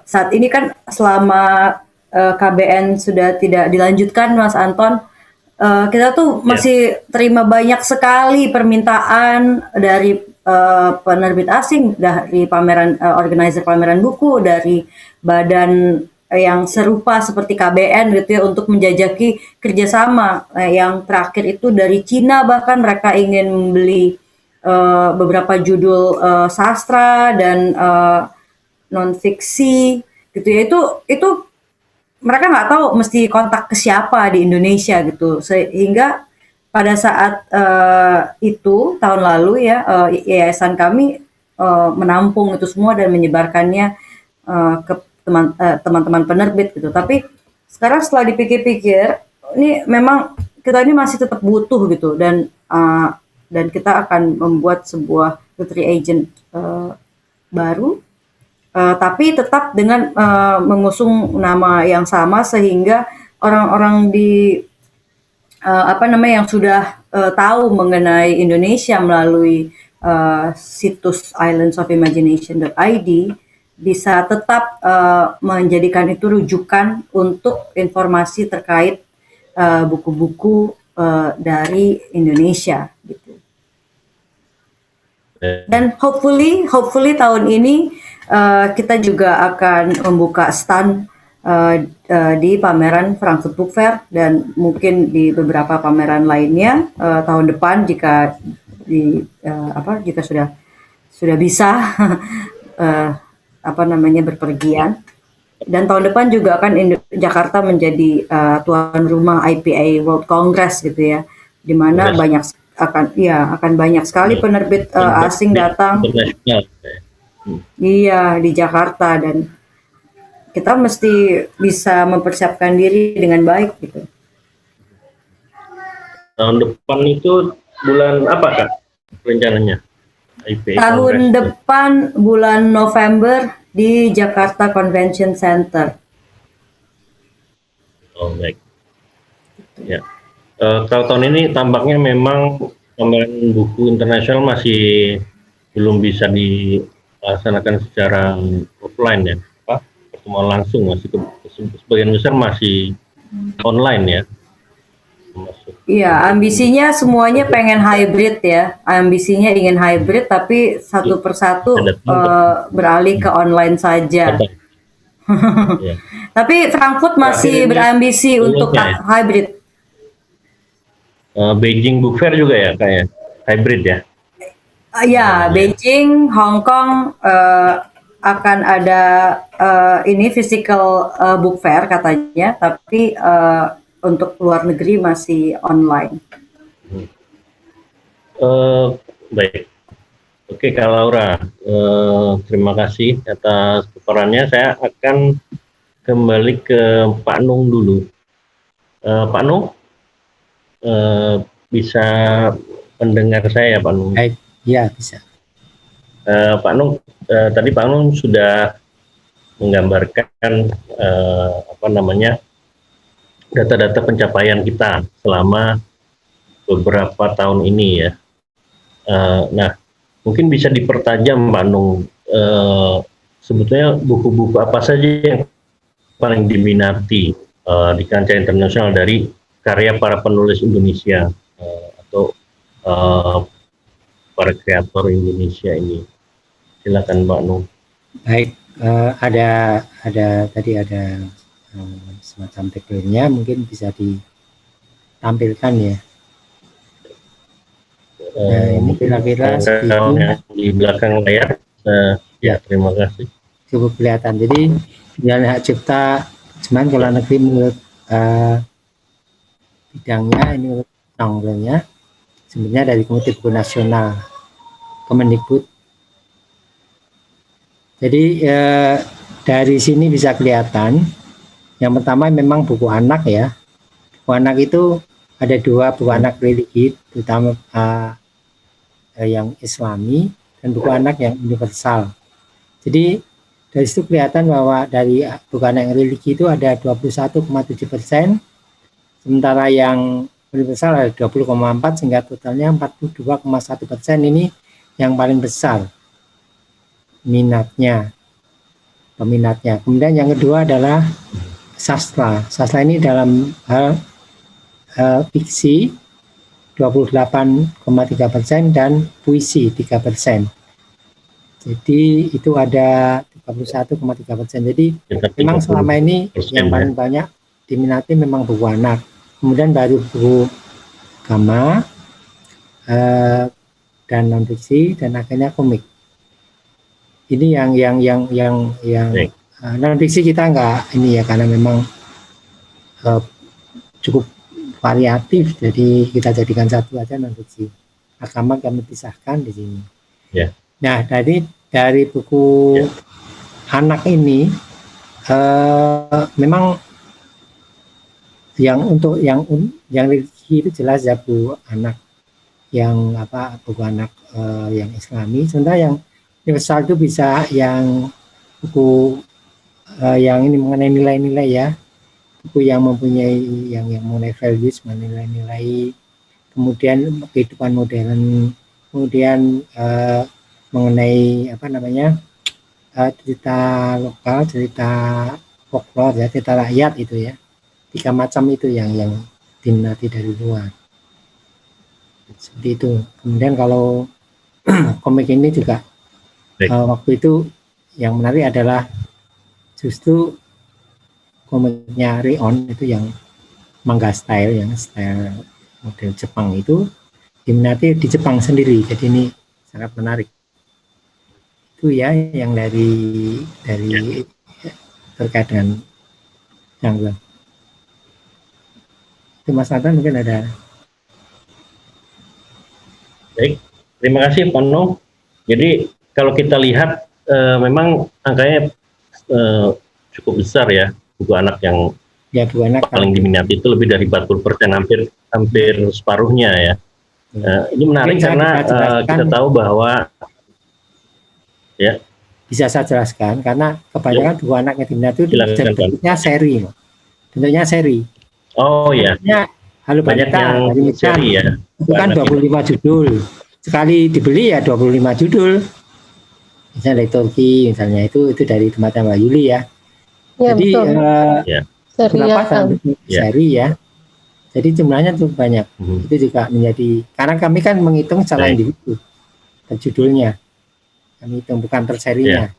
saat ini kan selama KBN sudah tidak dilanjutkan, Mas Anton, kita tuh masih terima banyak sekali permintaan dari penerbit asing, dari pameran, organizer pameran buku, dari badan yang serupa seperti KBN gitu ya, untuk menjajaki kerjasama. Yang terakhir itu dari Cina, bahkan mereka ingin membeli beberapa judul sastra dan non fiksi gitu ya. Itu mereka nggak tahu mesti kontak ke siapa di Indonesia gitu, sehingga pada saat itu tahun lalu ya, yayasan kami menampung itu semua dan menyebarkannya ke teman-teman penerbit gitu. Tapi sekarang setelah dipikir-pikir, ini memang kita ini masih tetap butuh gitu, dan kita akan membuat sebuah literary agent baru, tapi tetap dengan mengusung nama yang sama, sehingga orang-orang di yang sudah tahu mengenai Indonesia melalui situs islandsofImagination.id bisa tetap menjadikan itu rujukan untuk informasi terkait buku-buku dari Indonesia gitu. Dan hopefully tahun ini kita juga akan membuka stand di pameran Frankfurt Book Fair, dan mungkin di beberapa pameran lainnya tahun depan jika sudah bisa berpergian. Dan tahun depan juga akan Jakarta menjadi tuan rumah IPA World Congress gitu ya, di mana akan banyak sekali penerbit asing datang. Iya, di Jakarta, dan kita mesti bisa mempersiapkan diri dengan baik gitu. Tahun depan itu bulan apa Kak rencananya? Tahun depan bulan November di Jakarta Convention Center. Oh baik. Ya. Kalau tahun ini tampaknya memang pameran buku internasional masih belum bisa dilaksanakan secara offline ya. Pertemuan langsung, masih sebagian besar masih online ya. Iya, ambisinya semuanya pengen hybrid ya. Ambisinya ingin hybrid, tapi satu persatu beralih ke online saja. Tapi Frankfurt masih berambisi untuk hybrid. Beijing Book Fair juga ya kayak hybrid ya. Ya, Beijing, Hong Kong akan ada ini physical book fair katanya, tapi untuk luar negeri masih online. Baik. Oke Kak Laura, terima kasih atas paparannya. Saya akan kembali ke Pak Nung dulu. Pak Nung, bisa mendengar saya Pak Nung? Iya, bisa. Pak Nung, tadi Pak Nung sudah menggambarkan data-data pencapaian kita selama beberapa tahun ini ya. Nah, mungkin bisa dipertajam Pak Nung, sebetulnya buku-buku apa saja yang paling diminati di kancah internasional dari karya para penulis Indonesia atau para kreator Indonesia ini. Silakan Pak Nung. Baik, ada tadi ada semacam background-nya, mungkin bisa ditampilkan ya. ini kira-kira Kalau segitu. yang di belakang layar, ya terima kasih. Cukup kelihatan. Jadi penjualan hak cipta cuman kalau negeri menurut bidangnya ini menurut undang-undangnya sebenarnya dari Komite Buku Nasional Kemendikbud. Jadi dari sini bisa kelihatan yang pertama memang buku anak ya. Buku anak itu ada dua, buku anak religi terutama yang Islami dan buku anak yang universal. Jadi dari situ kelihatan bahwa dari buku anak yang religi itu ada 21,7%, sementara yang universal ada 20,4%, sehingga totalnya 42,1%. Ini yang paling besar peminatnya. Kemudian yang kedua adalah sastra. Sastra ini dalam hal fiksi 28,3% dan puisi 3%. Jadi itu ada 31,3%. Jadi memang selama ini yang paling banyak diminati memang buku anak. Kemudian baru buku agama dan non fiksi dan akhirnya komik. Ini yang non fiksi kita enggak ini ya, karena memang cukup variatif, jadi kita jadikan satu aja non fiksi. Agama kami pisahkan di sini. Yeah. Nah, dari buku anak ini memang yang untuk yang religi itu jelas ya, buku anak yang buku anak yang Islami. Sementara yang universal itu bisa yang buku yang ini mengenai nilai-nilai ya, buku yang mempunyai yang mengenai values, mengenai nilai, kemudian kehidupan modern, kemudian mengenai cerita lokal, cerita folklore ya, cerita rakyat itu ya. 3 macam itu yang diminati dari luar. Seperti itu. Kemudian kalau komik ini juga waktu itu yang menarik adalah justru komiknya Rion itu yang manga style, yang style model Jepang itu diminati di Jepang sendiri. Jadi ini sangat menarik. Itu ya yang dari terkait dengan yang itu. Mas Nathan mungkin ada. Baik, terima kasih Pak Noh. Jadi kalau kita lihat memang angkanya cukup besar ya, buku anak yang buku anak paling diminati itu lebih dari 40%, hampir separuhnya ya. Ini menarik karena kita tahu bahwa ya. Bisa saya jelaskan karena kebanyakan buku anak yang diminati itu bentuknya seri. Oh ya. Halo banyak yang seri ya. Itu kan 25 judul. Sekali dibeli ya 25 judul. Misalnya dari Turki, misalnya itu dari tempatnya Mbak Yuli ya. Jadi seri ya. Jadi jumlahnya cukup banyak. Itu juga menjadi, karena kami kan menghitung secara individu per judulnya. Kami hitung bukan per serinya.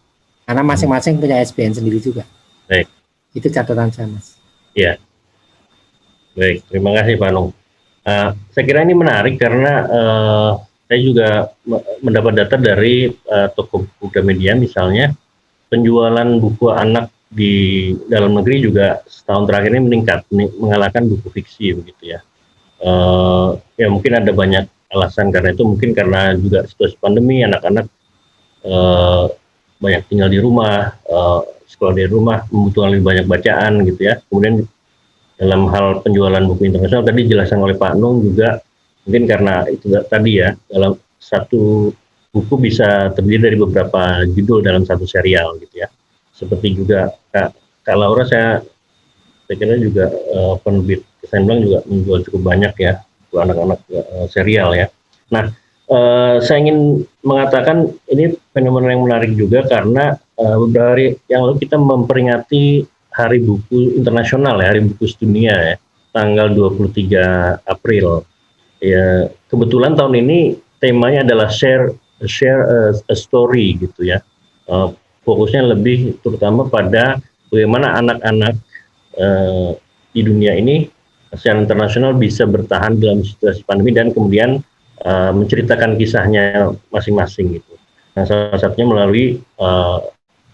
Karena masing-masing punya SBN sendiri juga. Baik. Itu catatan saya, Mas. Iya. Baik, terima kasih Pak Nung. Saya kira ini menarik karena saya juga mendapat data dari toko buku Gramedia misalnya, penjualan buku anak di dalam negeri juga setahun terakhir ini meningkat, mengalahkan buku fiksi begitu ya. Ya mungkin ada banyak alasan karena itu, mungkin karena juga situasi pandemi, anak-anak banyak tinggal di rumah, sekolah di rumah, membutuhkan lebih banyak bacaan gitu ya. Kemudian dalam hal penjualan buku internasional tadi dijelaskan oleh Pak Nung juga, mungkin karena itu tadi ya, dalam satu buku bisa terdiri dari beberapa judul dalam satu serial gitu ya. Seperti juga Kak Laura, saya kira juga penerbit Kesenblang juga menjual cukup banyak ya buku anak-anak serial ya. Nah, saya ingin mengatakan ini fenomena yang menarik juga karena beberapa hari yang lalu kita memperingati Hari Buku Internasional ya, Hari Buku Sedunia ya, tanggal 23 April. Ya, kebetulan tahun ini temanya adalah share a story gitu ya. Fokusnya lebih terutama pada bagaimana anak-anak di dunia ini secara internasional bisa bertahan dalam situasi pandemi dan kemudian menceritakan kisahnya masing-masing gitu. Nah, salah satunya melalui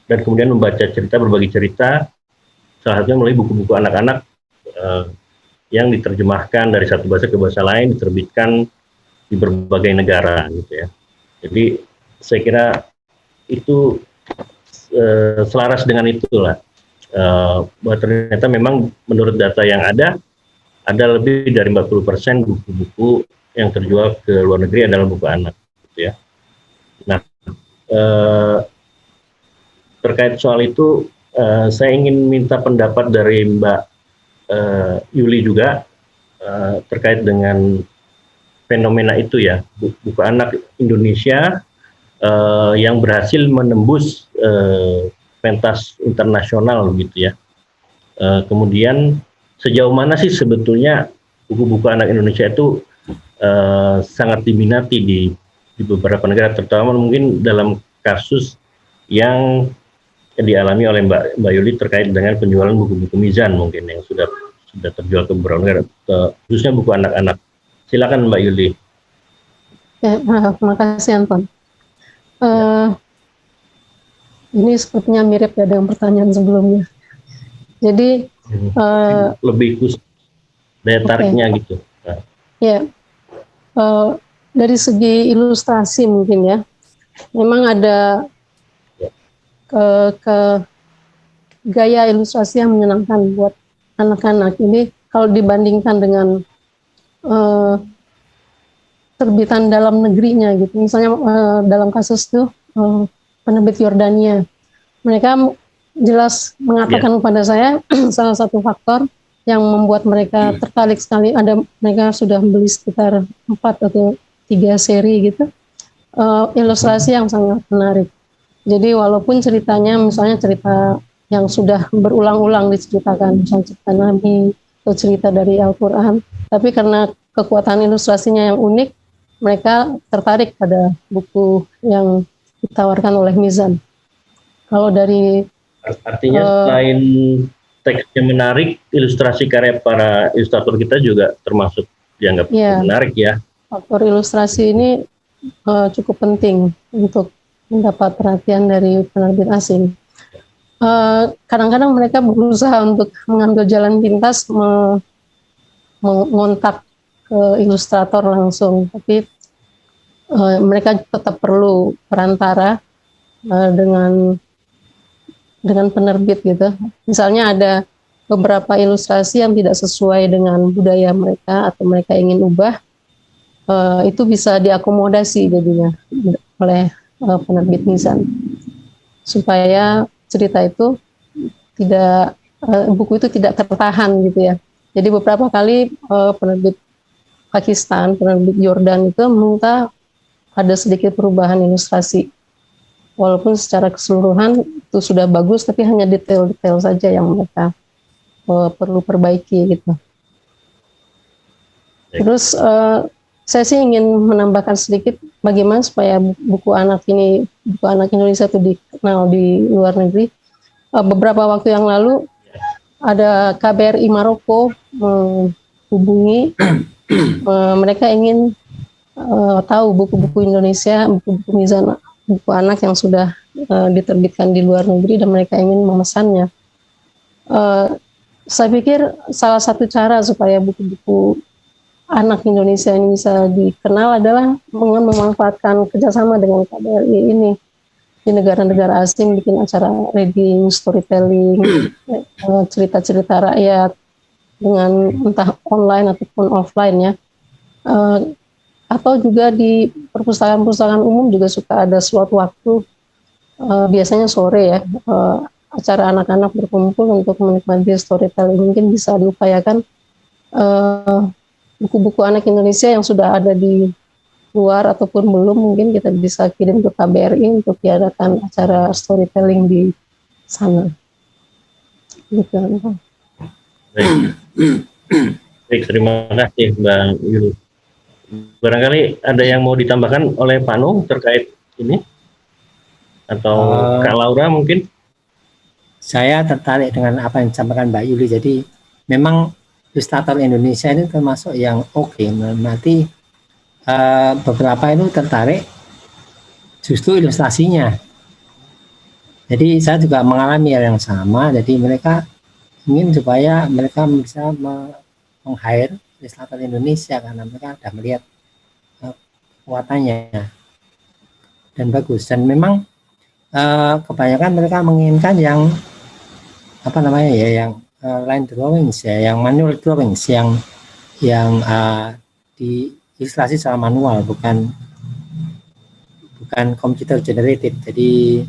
dan kemudian membaca cerita, berbagi cerita, salah satunya melalui buku-buku anak-anak yang diterjemahkan dari satu bahasa ke bahasa lain, diterbitkan di berbagai negara gitu ya. Jadi saya kira itu selaras dengan itulah, bahwa ternyata memang menurut data yang ada lebih dari 40% buku-buku yang terjual ke luar negeri adalah buku anak gitu ya. Nah, terkait soal itu saya ingin minta pendapat dari Mbak Yuli juga terkait dengan fenomena itu ya, buku anak Indonesia yang berhasil menembus pentas internasional gitu ya. Kemudian sejauh mana sih sebetulnya buku-buku anak Indonesia itu sangat diminati di beberapa negara, terutama mungkin dalam kasus yang dialami oleh Mbak Yuli terkait dengan penjualan buku-buku Mizan mungkin yang sudah terjual ke beberapa negara, khususnya buku anak-anak. Silakan Mbak Yuli. Ya, terima kasih Anton. Ini sepertinya mirip ya dengan pertanyaan sebelumnya. Jadi lebih khusus daya tariknya gitu. Nah. Ya, dari segi ilustrasi mungkin ya, memang ada ke gaya ilustrasi yang menyenangkan buat anak-anak. Ini kalau dibandingkan dengan terbitan dalam negerinya gitu, misalnya dalam kasus itu penerbit Yordania, mereka jelas mengatakan kepada saya salah satu faktor yang membuat mereka tertarik sekali, mereka sudah beli sekitar 4 atau 3 seri gitu, ilustrasi yang sangat menarik. Jadi walaupun ceritanya misalnya cerita yang sudah berulang-ulang diceritakan, misalnya cerita Nabi atau cerita dari Al-Quran, tapi karena kekuatan ilustrasinya yang unik, mereka tertarik pada buku yang ditawarkan oleh Mizan. Kalau dari artinya selain teksnya menarik, ilustrasi karya para ilustrator kita juga termasuk dianggap menarik ya. Faktor ilustrasi ini cukup penting untuk mendapat perhatian dari penerbit asing. Kadang-kadang mereka berusaha untuk mengambil jalan pintas, mengontak ke ilustrator langsung, tapi mereka tetap perlu perantara dengan penerbit gitu. Misalnya ada beberapa ilustrasi yang tidak sesuai dengan budaya mereka atau mereka ingin ubah, itu bisa diakomodasi jadinya oleh penerbit Mizan supaya cerita itu tidak, buku itu tidak tertahan gitu ya. Jadi beberapa kali penerbit Pakistan, penerbit Jordan itu minta ada sedikit perubahan ilustrasi. Walaupun secara keseluruhan itu sudah bagus, tapi hanya detail-detail saja yang mereka perlu perbaiki gitu. Terus saya sih ingin menambahkan sedikit bagaimana supaya buku anak Indonesia itu dikenal di luar negeri. Beberapa waktu yang lalu ada KBRI Maroko menghubungi, mereka ingin tahu buku-buku Indonesia, buku-buku Mizan, buku anak yang sudah diterbitkan di luar negeri dan mereka ingin memesannya. Saya pikir salah satu cara supaya buku-buku anak Indonesia ini bisa dikenal adalah dengan memanfaatkan kerjasama dengan KBRI ini di negara-negara asing, bikin acara reading, storytelling, cerita-cerita rakyat dengan entah online ataupun offline ya. Atau juga di perpustakaan-perpustakaan umum juga suka ada suatu waktu, biasanya sore ya, acara anak-anak berkumpul untuk menikmati storytelling. Mungkin bisa diupayakan buku-buku anak Indonesia yang sudah ada di luar ataupun belum, mungkin kita bisa kirim ke KBRI untuk diadakan acara storytelling di sana. Gitu. Baik, terima kasih Mbak Yuli. Barangkali ada yang mau ditambahkan oleh Pak Nung terkait ini? Atau Kak Laura mungkin? Saya tertarik dengan apa yang disampaikan Mbak Yuli. Jadi memang ilustrator Indonesia ini termasuk yang oke, berarti beberapa itu tertarik justru ilustrasinya. Jadi saya juga mengalami hal yang sama. Jadi mereka ingin supaya mereka bisa meng-hire ilustrator Indonesia karena mereka sudah melihat kekuatannya dan bagus. Dan memang kebanyakan mereka menginginkan yang apa namanya ya, yang line drawings ya, yang manual drawings, yang di ilustrasi secara manual, bukan computer generated. Jadi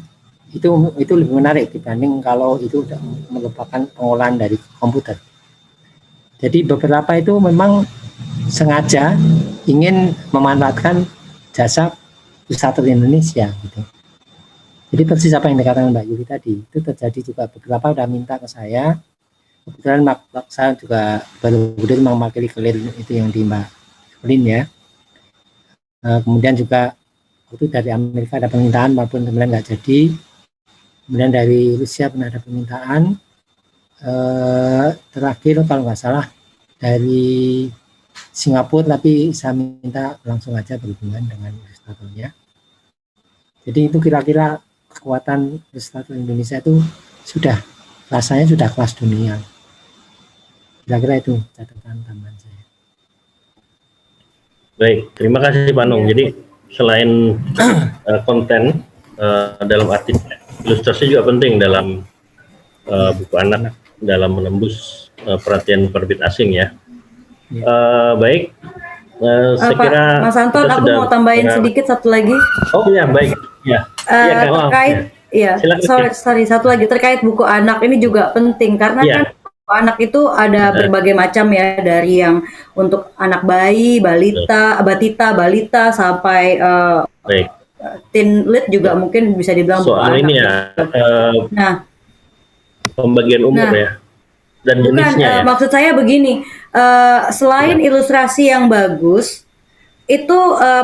itu lebih menarik dibanding kalau itu udah merupakan pengolahan dari komputer. Jadi beberapa itu memang sengaja ingin memanfaatkan jasa ilustrator Indonesia gitu. Jadi persis apa yang dikatakan Mbak Yuli tadi, itu terjadi juga. Beberapa udah minta ke saya. Kebetulan saya juga baru mewakili clear itu yang di Mbak Lin ya. Kemudian juga itu dari Amerika ada permintaan walaupun kemudian nggak jadi. Kemudian dari Rusia pernah ada permintaan. Terakhir kalau nggak salah dari Singapura, tapi saya minta langsung aja berhubungan dengan ilustratornya. Jadi itu kira-kira kekuatan ilustrator Indonesia itu rasanya sudah kelas dunia. Kira-kira itu catatan tambahan saya. Baik, terima kasih Pak Nung. Jadi selain konten dalam arti ilustrasi juga penting dalam buku anak dalam menembus perhatian penerbit asing ya. Baik, saya kira Mas Anton, aku mau tambahin sedikit satu lagi. Oh ya, baik. Ya. Terkait sorry satu lagi terkait buku anak ini juga penting karena kan buku anak itu ada berbagai macam ya, dari yang untuk anak bayi, balita sampai teen lit juga mungkin bisa dibilang soal buku ini anak. Nah, pembagian umur ya dan jenisnya. Maksud saya begini, selain ilustrasi yang bagus itu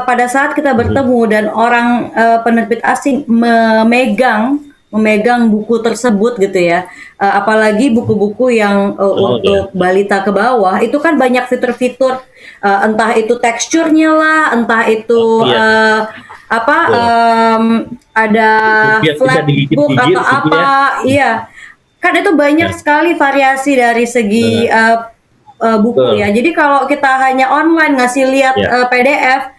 pada saat kita bertemu dan orang penerbit asing memegang buku tersebut gitu ya, apalagi buku-buku yang untuk balita ke bawah, itu kan banyak fitur-fitur, entah itu teksturnya lah, entah itu ada flipbook atau apa, iya kan itu banyak sekali variasi dari segi buku ya. Jadi kalau kita hanya online ngasih lihat PDF,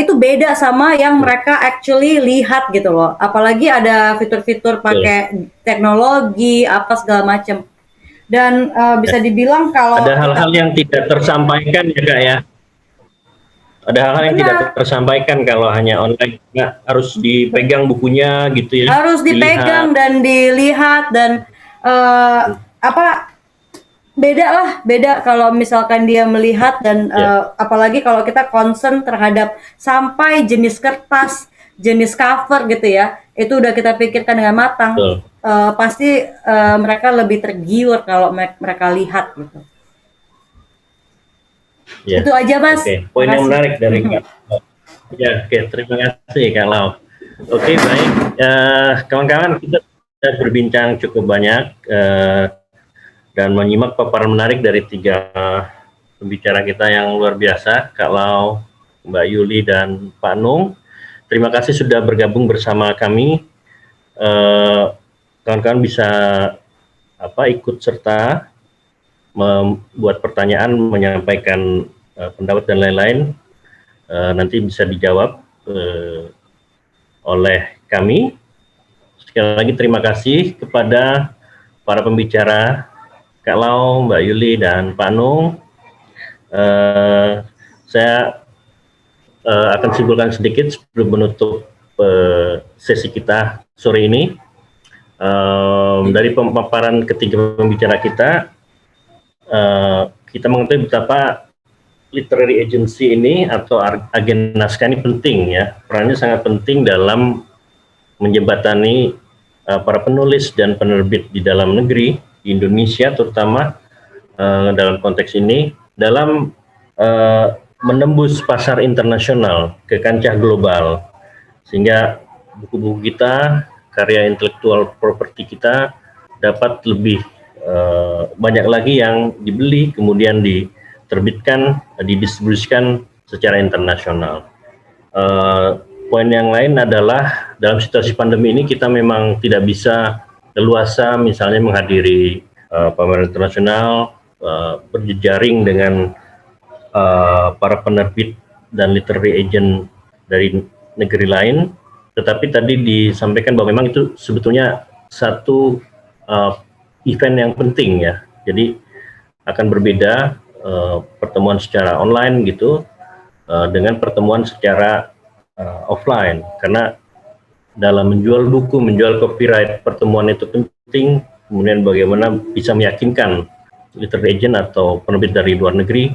itu beda sama yang mereka actually lihat gitu loh. Apalagi ada fitur-fitur pakai teknologi apa segala macam. Dan bisa dibilang kalau ada hal-hal yang tidak tersampaikan ya Kak ya. Ada hal-hal yang tidak tersampaikan kalau hanya online. Nah, harus dipegang bukunya gitu ya. Harus dipegang dan dilihat dan beda kalau misalkan dia melihat dan apalagi kalau kita concern terhadap sampai jenis kertas, jenis cover gitu ya, itu udah kita pikirkan dengan matang. Pasti mereka lebih tergiur kalau mereka lihat gitu. Itu aja Mas. Poin yang menarik dari Kak. Terima kasih Kak Lau. Baik, kawan-kawan, kita sudah berbincang cukup banyak dan menyimak paparan menarik dari 3 pembicara kita yang luar biasa, Kak Lau, Mbak Yuli, dan Pak Nung. Terima kasih sudah bergabung bersama kami. Kawan-kawan bisa ikut serta membuat pertanyaan, menyampaikan pendapat dan lain-lain, nanti bisa dijawab oleh kami. Sekali lagi terima kasih kepada para pembicara, Kak Lau, Mbak Yuli, dan Pak Nung. Saya akan simpulkan sedikit sebelum menutup sesi kita sore ini. Dari pemaparan ketiga pembicara kita, kita mengetahui betapa literary agency ini atau agen naskah ini penting ya, perannya sangat penting dalam menjembatani para penulis dan penerbit di dalam negeri, di Indonesia terutama dalam konteks ini, dalam menembus pasar internasional ke kancah global, sehingga buku-buku kita, karya intelektual properti kita dapat lebih banyak lagi yang dibeli, kemudian diterbitkan, didistribusikan secara internasional. Poin yang lain adalah dalam situasi pandemi ini kita memang tidak bisa leluasa misalnya menghadiri pameran internasional, berjejaring dengan para penerbit dan literary agent dari negeri lain. Tetapi tadi disampaikan bahwa memang itu sebetulnya satu event yang penting ya. Jadi akan berbeda pertemuan secara online gitu dengan pertemuan secara offline, karena dalam menjual buku, menjual copyright, pertemuan itu penting. Kemudian bagaimana bisa meyakinkan literary agent atau penerbit dari luar negeri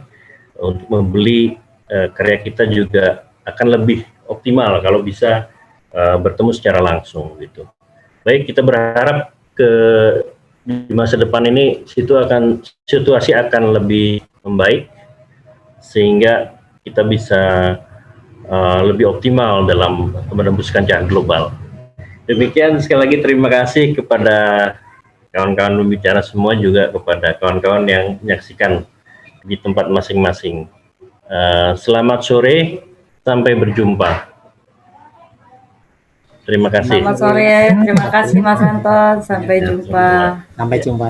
untuk membeli karya kita juga akan lebih optimal kalau bisa bertemu secara langsung gitu. Baik, kita berharap di masa depan ini situasi akan lebih membaik sehingga kita bisa lebih optimal dalam menembus kancah global. Demikian, sekali lagi terima kasih kepada kawan-kawan pembicara semua, juga kepada kawan-kawan yang menyaksikan di tempat masing-masing. Selamat sore, sampai berjumpa. Terima kasih. Selamat sore, terima kasih Mas Anton, sampai jumpa. Sampai jumpa.